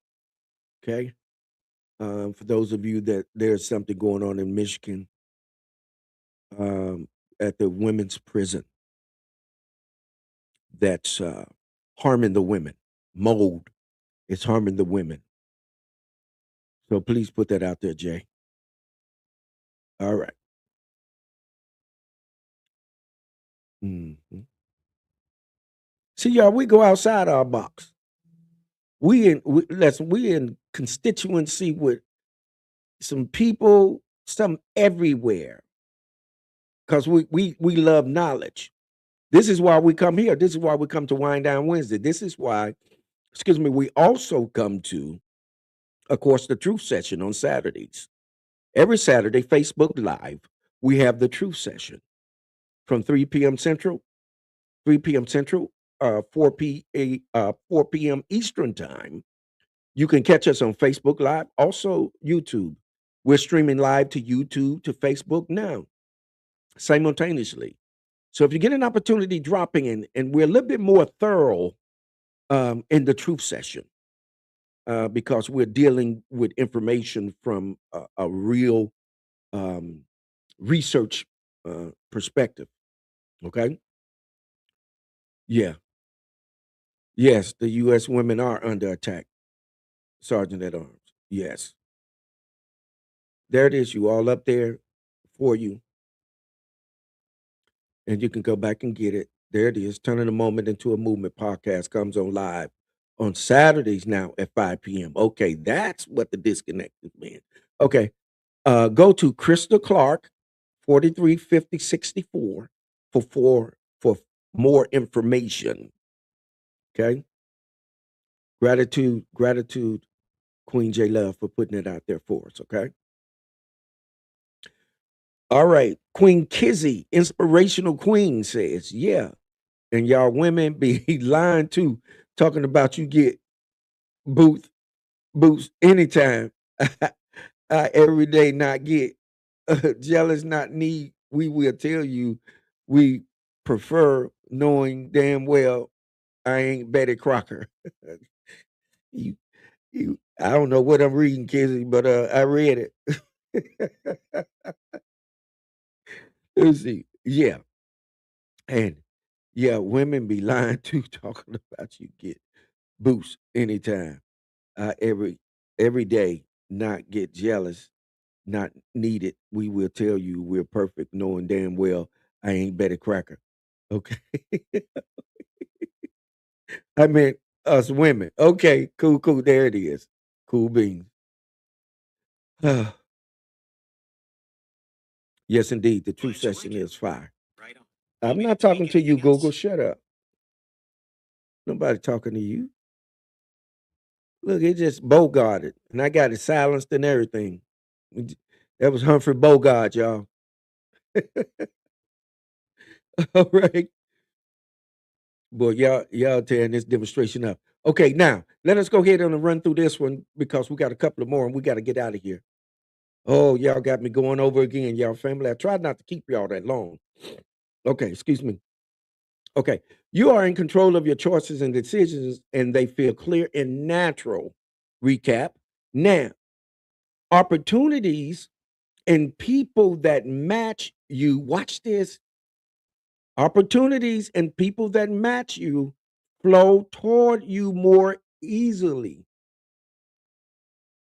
Okay. For those of you that there's something going on in Michigan um, at the women's prison that's harming the women. Mold is harming the women. So please put that out there, Jay. All right. Mhm. See, y'all, we go outside our box. We in constituency with some people, some everywhere, because we love knowledge. This is why we come here. This is why we come to Wind Down Wednesday. This is why, excuse me, we also come to, of course, the Truth Session on Saturdays Every Saturday, Facebook Live, we have the Truth Session from 3 p.m. Central, 3 p.m. Central, 4 p.m. Eastern Time. You can catch us on Facebook Live, also YouTube. We're streaming live to YouTube, to Facebook now, simultaneously. So if you get an opportunity, drop in, and we're a little bit more thorough in the Truth Session because we're dealing with information from a real um, research perspective. Okay. Yeah. Yes, the U.S. women are under attack, Sergeant at Arms. Yes. There it is. You all up there for you. And you can go back and get it. There it is. Turning a Moment into a Movement podcast comes on live on Saturdays now at 5 p.m. Okay, that's what the disconnect has been. Okay. Go to Crystal Clark, 435064 for more information. Okay. Gratitude, Queen J Love, for putting it out there for us. Okay. All right. Queen Kizzy, inspirational queen, says, yeah. And y'all women be lying too, talking about you get boots, boots anytime. Every day not get jealous, not need. We will tell you we prefer knowing damn well I ain't Betty Crocker. you, I don't know what I'm reading, Kizzy, but I read it. Let's see. Yeah. And yeah, women be lying too, talking about you get boosts anytime, every day. Not get jealous, not need it. We will tell you we're perfect, knowing damn well I ain't Betty Cracker. Okay, I meant us women. Okay, cool, cool. There it is. Cool beans. Yes, indeed. The truth session is fire. I'm not talking to you, Google. Shut up. Nobody talking to you. Look, it just Bogarted, and I got it silenced and everything. That was Humphrey Bogart, y'all. All right. Boy, y'all tearing this demonstration up. Okay, now let us go ahead and run through this one because we got a couple of more and we got to get out of here. Oh, y'all got me going over again, y'all family. I tried not to keep y'all that long. Okay, excuse me. Okay, you are in control of your choices and decisions, and they feel clear and natural. Recap. Now, opportunities and people that match you. Watch this. Opportunities and people that match you flow toward you more easily.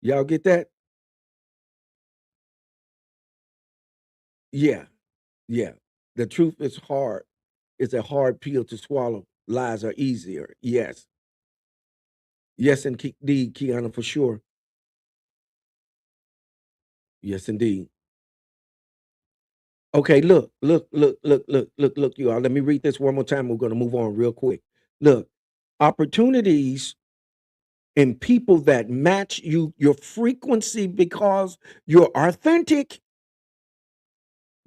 Y'all get that? Yeah, yeah. The truth is hard. It's a hard pill to swallow. Lies are easier. Yes. Yes, indeed, Kiana, for sure. Yes, indeed. Okay, look, you all. Let me read this one more time. We're going to move on real quick. Look, opportunities and people that match you, your frequency, because you're authentic.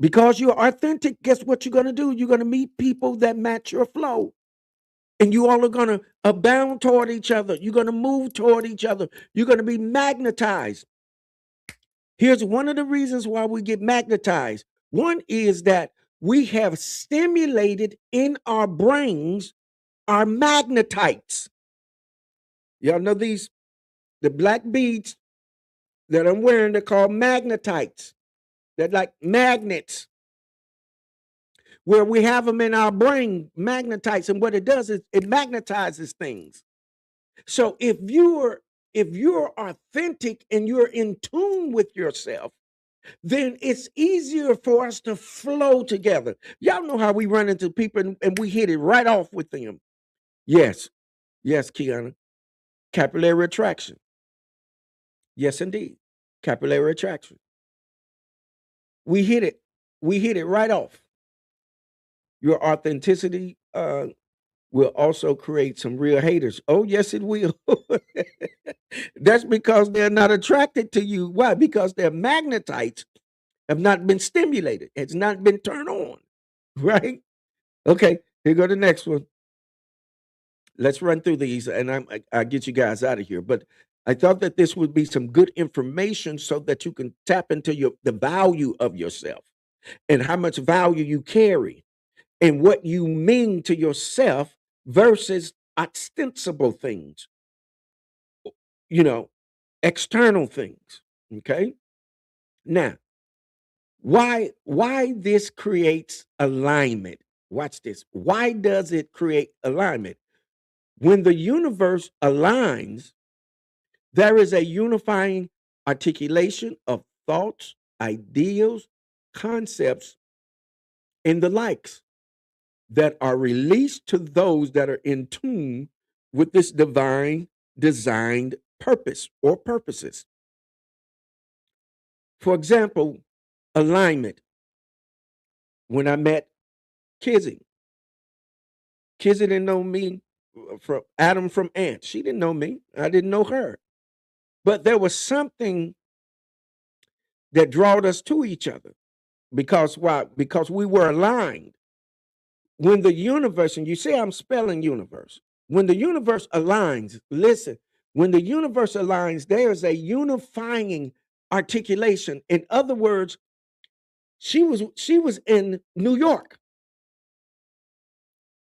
Because you're authentic, guess what you're going to do? You're going to meet people that match your flow. And you all are going to abound toward each other. You're going to move toward each other. You're going to be magnetized. Here's one of the reasons why we get magnetized. One is that we have stimulated in our brains our magnetites. Y'all know these, the black beads that I'm wearing, they're called magnetites. They're like magnets where we have them in our brain, magnetites. And what it does is it magnetizes things. So if you're authentic and you're in tune with yourself, then it's easier for us to flow together. Y'all know how we run into people and we hit it right off with them. Yes, yes, Kiana. Capillary attraction. Yes, indeed. Capillary attraction. We hit it. We hit it right off. Your authenticity. will also create some real haters. Oh, yes, it will. That's because they're not attracted to you. Why? Because their magnetites have not been stimulated. It's not been turned on. Right? Okay, here go the next one. Let's run through these, and I'll get you guys out of here. But I thought that this would be some good information so that you can tap into the value of yourself and how much value you carry and what you mean to yourself versus ostensible things, you know, external things. Okay. Now, why this creates alignment? Watch this. Why does it create alignment? When the universe aligns, there is a unifying articulation of thoughts, ideals, concepts, and the likes that are released to those that are in tune with this divine designed purpose or purposes. For example, alignment. When I met Kizzy, Kizzy didn't know me from Adam from Ant. She didn't know me. I didn't know her. But there was something that drawed us to each other. Because why? Because we were aligned. When the universe, and you say I'm spelling universe, when the universe aligns, listen, when the universe aligns, there's a unifying articulation. In other words, she was in New York.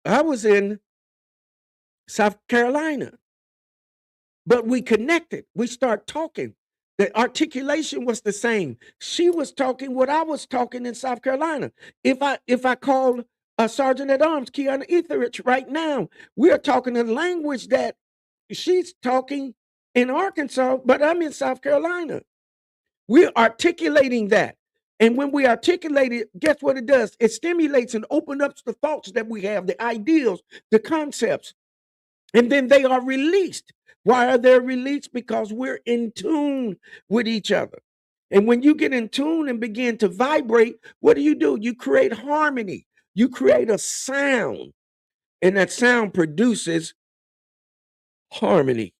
I was in South Carolina. But we connected. We start talking. The articulation was the same. She was talking what I was talking in South Carolina. If I called a sergeant at arms, Kiana Etherich, right now, we are talking a language that she's talking in Arkansas, but I'm in South Carolina. We're articulating that. And when we articulate it, guess what it does? It stimulates and opens up the thoughts that we have, the ideals, the concepts, and then they are released. Why are they released? Because we're in tune with each other. And when you get in tune and begin to vibrate, what do? You create harmony. You create a sound, and that sound produces harmony.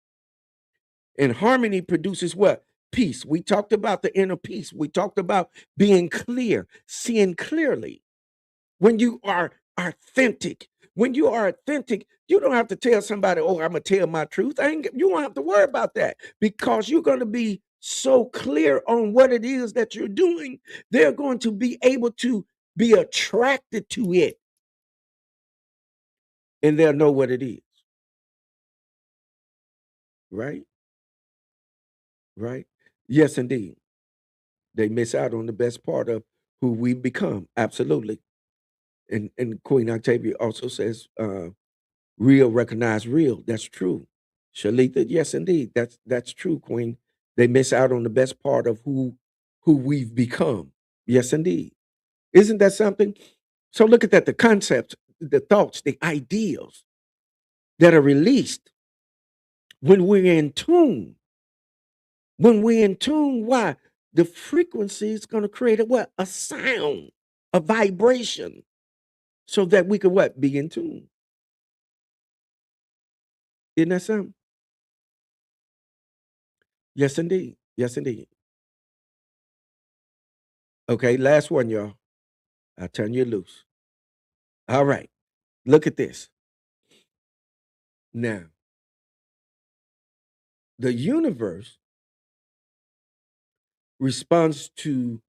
And harmony produces what? Peace. We talked about the inner peace. We talked about being clear, seeing clearly. When you are authentic, you don't have to tell somebody, oh, I'm gonna tell my truth. You don't have to worry about that because you're gonna be so clear on what it is that you're doing. They're going to be able to be attracted to it and they'll know what it is. Right? Right? Yes, indeed. They miss out on the best part of who we become. Absolutely. And Queen Octavia also says, real recognize real. That's true. Shalita, yes, indeed. That's true, Queen. They miss out on the best part of who we've become. Yes, indeed. Isn't that something? So look at that, the concepts, the thoughts, the ideals that are released when we're in tune. When we're in tune, why? The frequency is going to create a what? A sound, a vibration, so that we can what? Be in tune. Isn't that something? Yes, indeed. Yes, indeed. Okay, last one, y'all. I'll turn you loose. All right. Look at this. Now, the universe responds to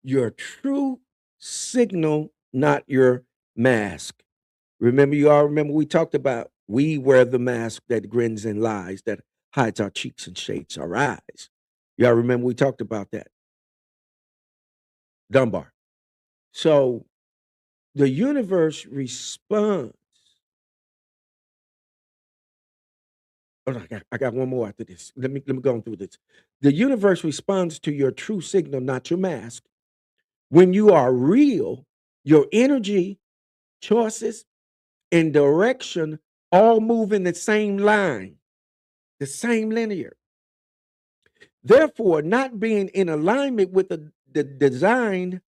your true signal, not your mask. Remember, you all remember we talked about we wear the mask that grins and lies, that hides our cheeks and shades our eyes. Y'all remember we talked about that. Dunbar. So the universe responds. Oh, no, I got one more after this. Let me go on through this. The universe responds to your true signal, not your mask. When you are real, your energy, choices, and direction all move in the same line, the same linear. Therefore, not being in alignment with the design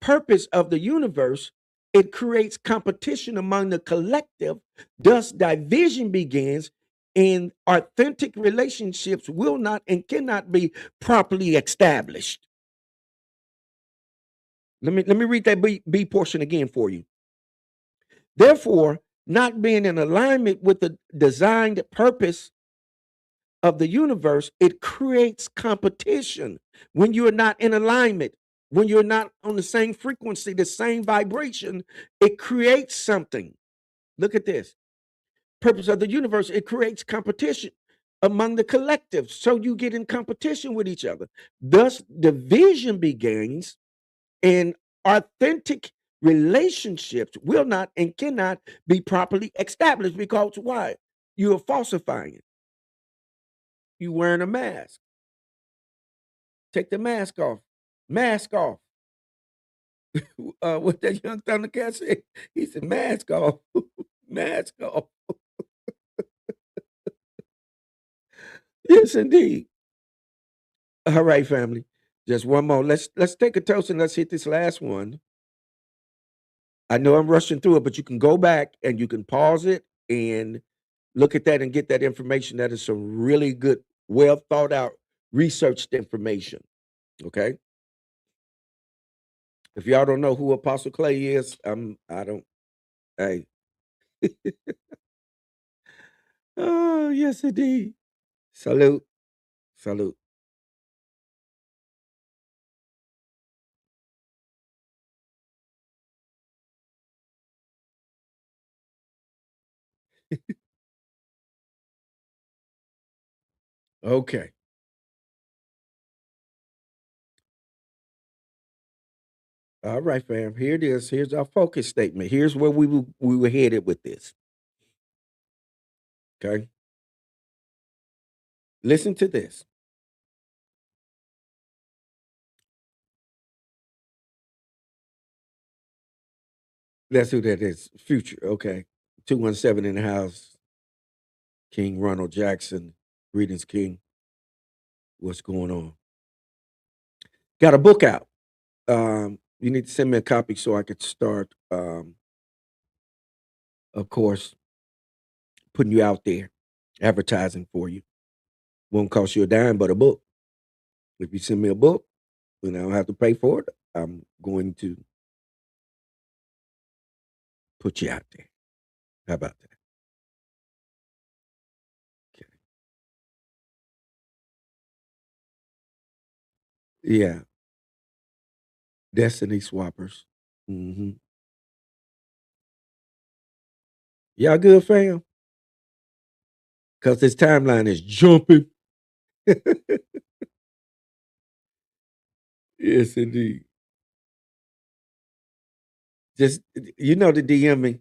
purpose of the universe it creates competition among the collective, thus division begins, and authentic relationships will not and cannot be properly established. Let me read that B portion again for you. Therefore, not being in alignment with the designed purpose of the universe, it creates competition when you're not in alignment, when you're not on the same frequency, the same vibration. It creates something. Look at this. Purpose of the universe, it creates competition among the collective. So you get in competition with each other. Thus, division begins, and authentic relationships will not and cannot be properly established because why? You're falsifying it. You wearing a mask. Take the mask off. Mask off. What that young Thundercat said? He said, mask off. Mask off. Yes, indeed. All right, family. Just one more. Let's take a toast and let's hit this last one. I know I'm rushing through it, but you can go back and you can pause it and look at that and get that information. That is some really good, well thought out, researched information. Okay. If y'all don't know who Apostle Clay is, I don't. Hey. Oh yes, indeed. Salute. Salute. Okay. All right, fam. Here it is. Here's our focus statement. Here's where we were headed with this. Okay. Listen to this. That's who that is. Future. Okay. 217 in the house. King Ronald Jackson. Greetings, King. What's going on? Got a book out. You need to send me a copy so I could start, of course, putting you out there, advertising for you. Won't cost you a dime but a book. If you send me a book, and I don't have to pay for it, I'm going to put you out there. How about that? Okay. Yeah. Destiny swappers. Hmm. Y'all good, fam? Because this timeline is jumping. Yes, indeed. Just the DM me.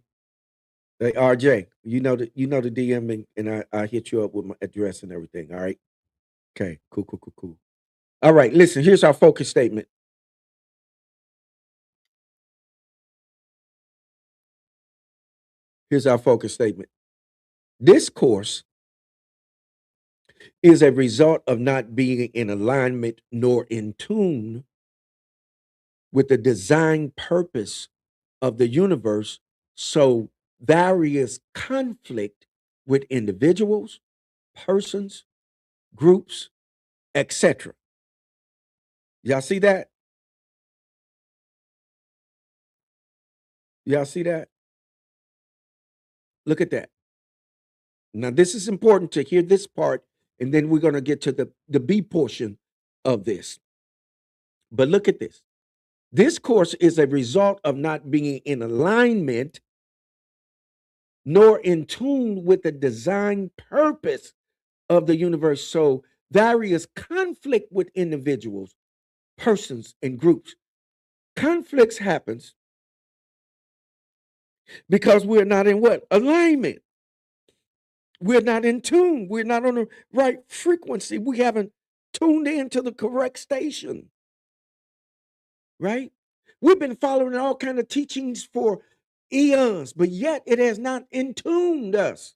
Hey, RJ, you know the DM me, and I hit you up with my address and everything. All right. Okay. Cool. Cool. Cool. Cool. All right. Listen. Here's our focus statement. Here's our focus statement. This course is a result of not being in alignment nor in tune with the design purpose of the universe. So various conflict with individuals, persons, groups, etc. Y'all see that? Y'all see that? Look at that. Now, this is important to hear this part, and then we're going to get to the B portion of this. But look at this. This course is a result of not being in alignment nor in tune with the design purpose of the universe. So, various conflict with individuals, persons, and groups. Conflicts happens because we're not in what? Alignment. We're not in tune. We're not on the right frequency. We haven't tuned in to the correct station, right? We've been following all kind of teachings for eons, but yet it has not in tuned us.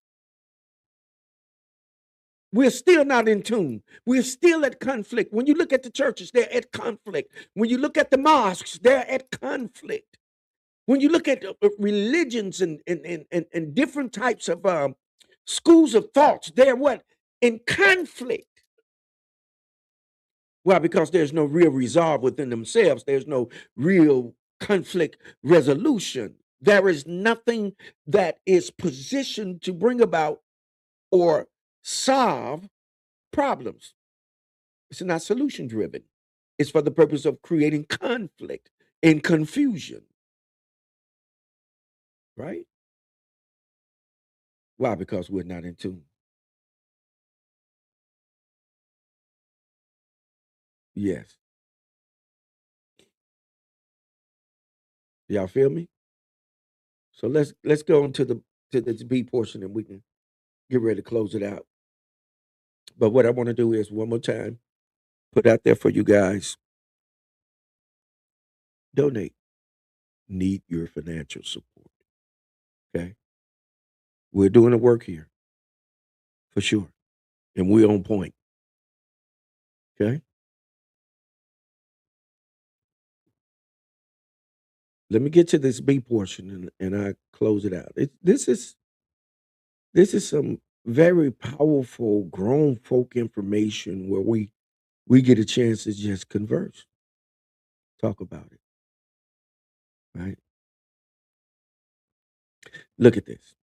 We're still not in tune. We're still at conflict. When you look at the churches, they're at conflict. When you look at the mosques, they're at conflict. When you look at religions and different types of schools of thoughts, they're what? In conflict. Why? Because there's no real resolve within themselves. There's no real conflict resolution. There is nothing that is positioned to bring about or solve problems. It's not solution driven. It's for the purpose of creating conflict and confusion, right? Why? Because we're not in tune. Yes. Y'all feel me? So let's go into the to this B portion and we can get ready to close it out. But what I want to do is one more time, put out there for you guys, donate. Need your financial support. Okay. We're doing the work here for sure. And we're on point. Okay. Let me get to this B portion and I close it out. This is some very powerful grown folk information where we get a chance to just converse, talk about it, right? Look at this.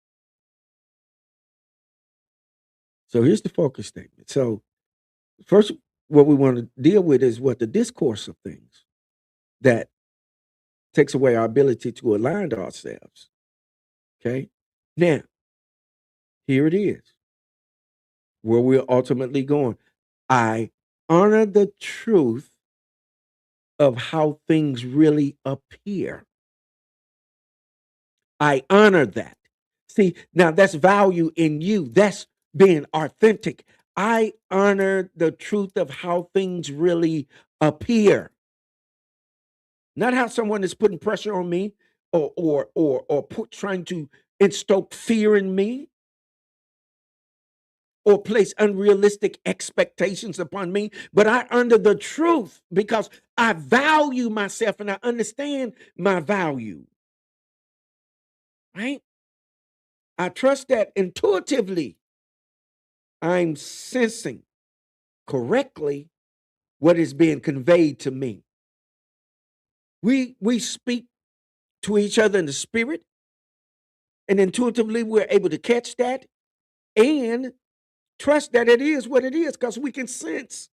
So here's the focus statement. So first, what we want to deal with is what the discourse of things that takes away our ability to align to ourselves. Okay. Now, here it is, where we're ultimately going. I honor the truth of how things really appear. I honor that. See, now that's value in you. That's being authentic. I honor the truth of how things really appear. Not how someone is putting pressure on me or trying to instoke fear in me or place unrealistic expectations upon me, but I honor the truth because I value myself and I understand my value. Right? I trust that intuitively I'm sensing correctly what is being conveyed to me. We speak to each other in the spirit, and intuitively we're able to catch that and trust that it is what it is because we can sense.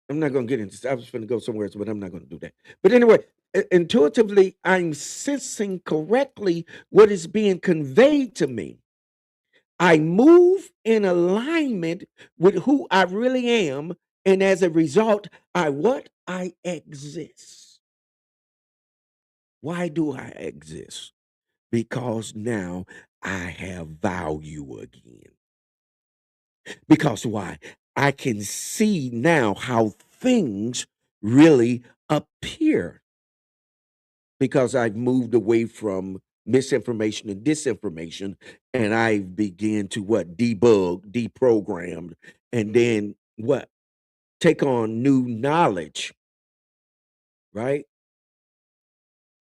I'm not going to get into this. I was going to go somewhere else, but I'm not going to do that. But anyway, intuitively, I'm sensing correctly what is being conveyed to me. I move in alignment with who I really am. And as a result, I what? I exist. Why do I exist? Because now I have value again. Because why? I can see now how things really appear because I've moved away from misinformation and disinformation and I begin to what? Debug, deprogram, and then what? Take on new knowledge, right?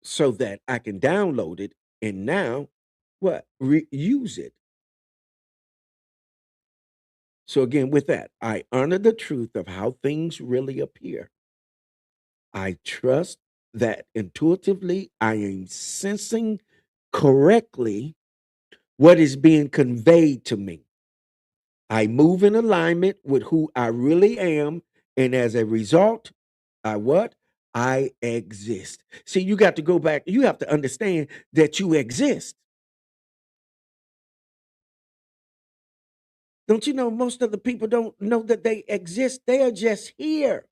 So that I can download it and now what? Use it. So again, with that, I honor the truth of how things really appear. I trust that intuitively I am sensing correctly what is being conveyed to me. I move in alignment with who I really am. And as a result, I what? I exist. See, you got to go back. You have to understand that you exist. Don't you know most of the people don't know that they exist? They are just here.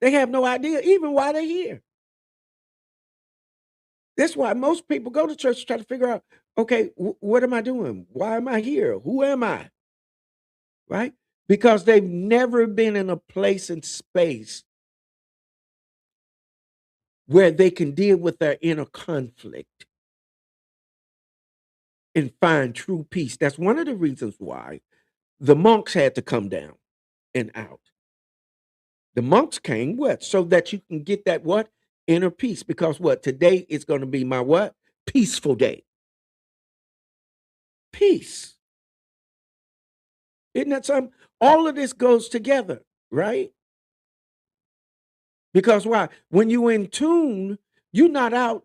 They have no idea even why they're here. That's why most people go to church to try to figure out, okay, what am I doing? Why am I here? Who am I? Right? Because they've never been in a place and space where they can deal with their inner conflict and find true peace. That's one of the reasons why the monks had to come down and out. The monks came what? So that you can get that what? Inner peace. Because what? Today is going to be my what? Peaceful day. Peace. Isn't that something? All of this goes together, right? Because why? When you in tune, you're not out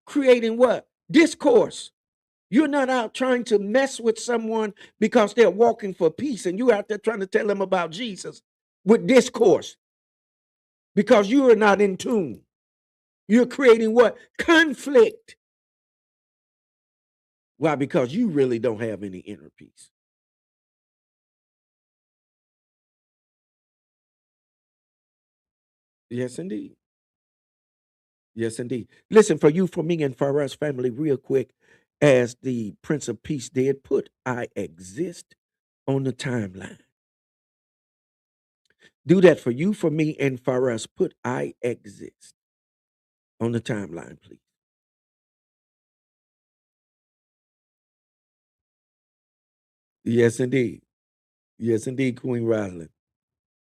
creating what? Discourse. You're not out trying to mess with someone because they're walking for peace and you're out there trying to tell them about Jesus with discourse because you are not in tune. You're creating what? Conflict. Why? Because you really don't have any inner peace. Yes, indeed. Yes, indeed. Listen, for you, for me, and for us, family, real quick, as the Prince of Peace did, put I exist on the timeline. Do that for you, for me, and for us. Put I exist on the timeline, please. Yes, indeed. Yes, indeed, Queen Rosalind.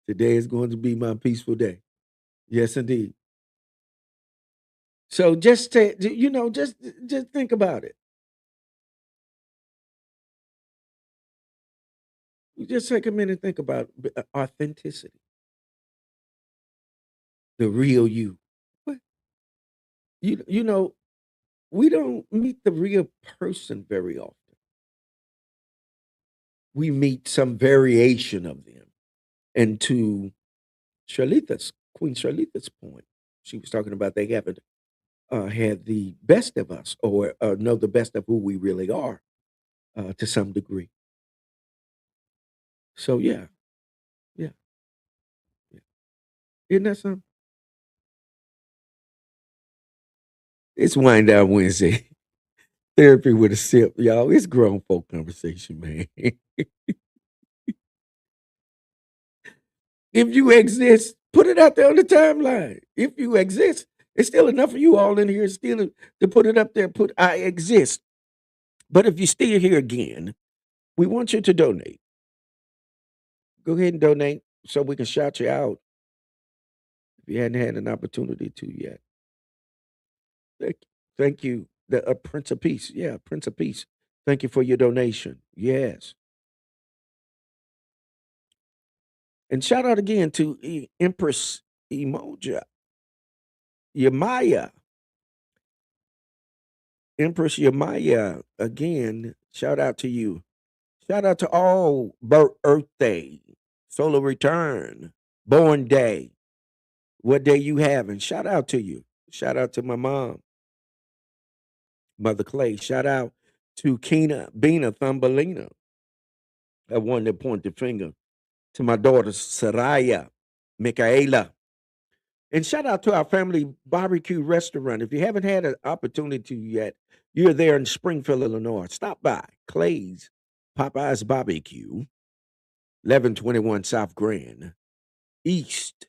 Today is going to be my peaceful day. Yes, indeed. So just just think about it. Just take a minute and think about authenticity, the real you. What? You know, we don't meet the real person very often. We meet some variation of them. And to Charlitha's Queen Charlitha's point, she was talking about they haven't had the best of us or know the best of who we really are to some degree. So yeah, yeah, yeah. Isn't that something? It's wind down Wednesday. Therapy with a sip, y'all. It's grown folk conversation, man. If you exist, put it out there on the timeline. If you exist, it's still enough of you all in here still to put it up there. Put I exist. But if you're still here again, we want you to donate. Go ahead and donate so we can shout you out if you hadn't had an opportunity to yet. Thank you. Thank you. The Prince of Peace. Yeah, Prince of Peace. Thank you for your donation. Yes. And shout out again to Empress Emoja, Yamaya, Empress Yamaya. Again, shout out to you. Shout out to all Earth Day, Solar Return, Born Day, what day you having. Shout out to you. Shout out to my mom, Mother Clay. Shout out to Kina, Bina, Thumbelina. I wanted to point the finger to my daughter, Saraya, Michaela. And shout out to our family barbecue restaurant. If you haven't had an opportunity yet, you're there in Springfield, Illinois. Stop by Clay's Popeye's Barbecue, 1121 South Grand, East.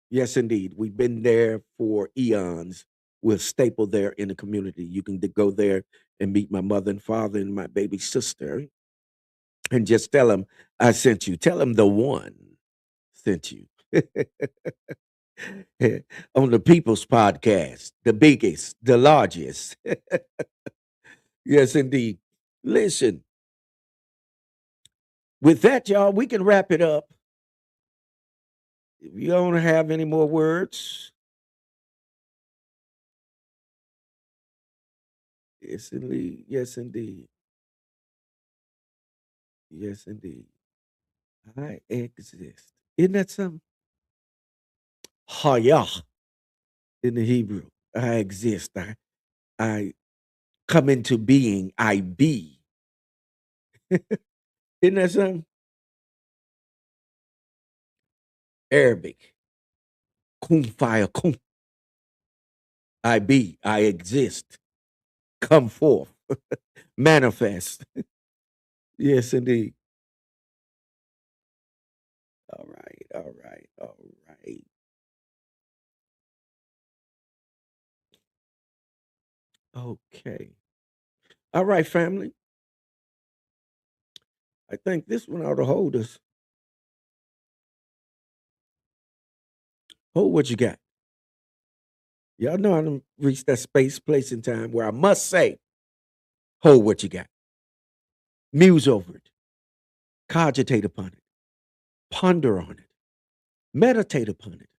Yes, indeed. We've been there for eons. We're a staple there in the community. You can go there and meet my mother and father and my baby sister and just tell them I sent you. Tell them the one sent you. On the People's Podcast, the biggest, the largest. Yes, indeed. Listen, with that, y'all, we can wrap it up. If you don't have any more words, yes, indeed. Yes, indeed. Yes, indeed. I exist. Isn't that something? Hayah in the Hebrew. I exist. I come into being. I be. Isn't that something? Arabic. Kun fire kun. I be. I exist. Come forth. Manifest. Yes, indeed. All right. All right. All right. Okay. All right, family. I think this one ought to hold us. Hold what you got. Y'all know I done reached that space, place, and time where I must say, hold what you got. Muse over it. Cogitate upon it. Ponder on it. Meditate upon it.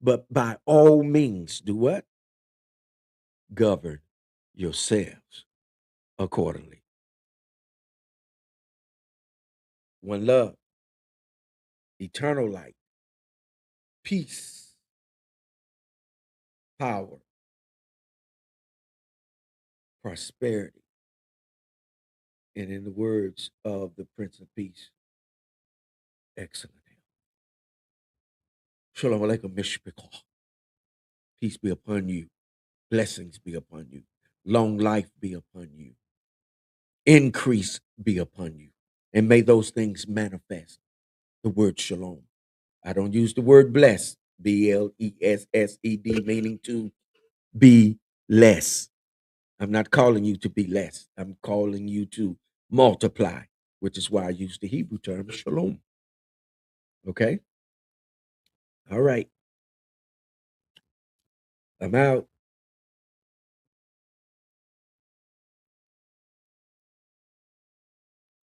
But by all means, do what? Govern yourselves accordingly. One love, eternal light, peace, power, prosperity. And in the words of the Prince of Peace, excellent. Shalom Aleichem Mishpachah. Peace be upon you. Blessings be upon you. Long life be upon you. Increase be upon you. And may those things manifest. The word shalom. I don't use the word blessed, BLESSED, meaning to be less. I'm not calling you to be less. I'm calling you to multiply, which is why I use the Hebrew term shalom. Okay? All right. I'm out.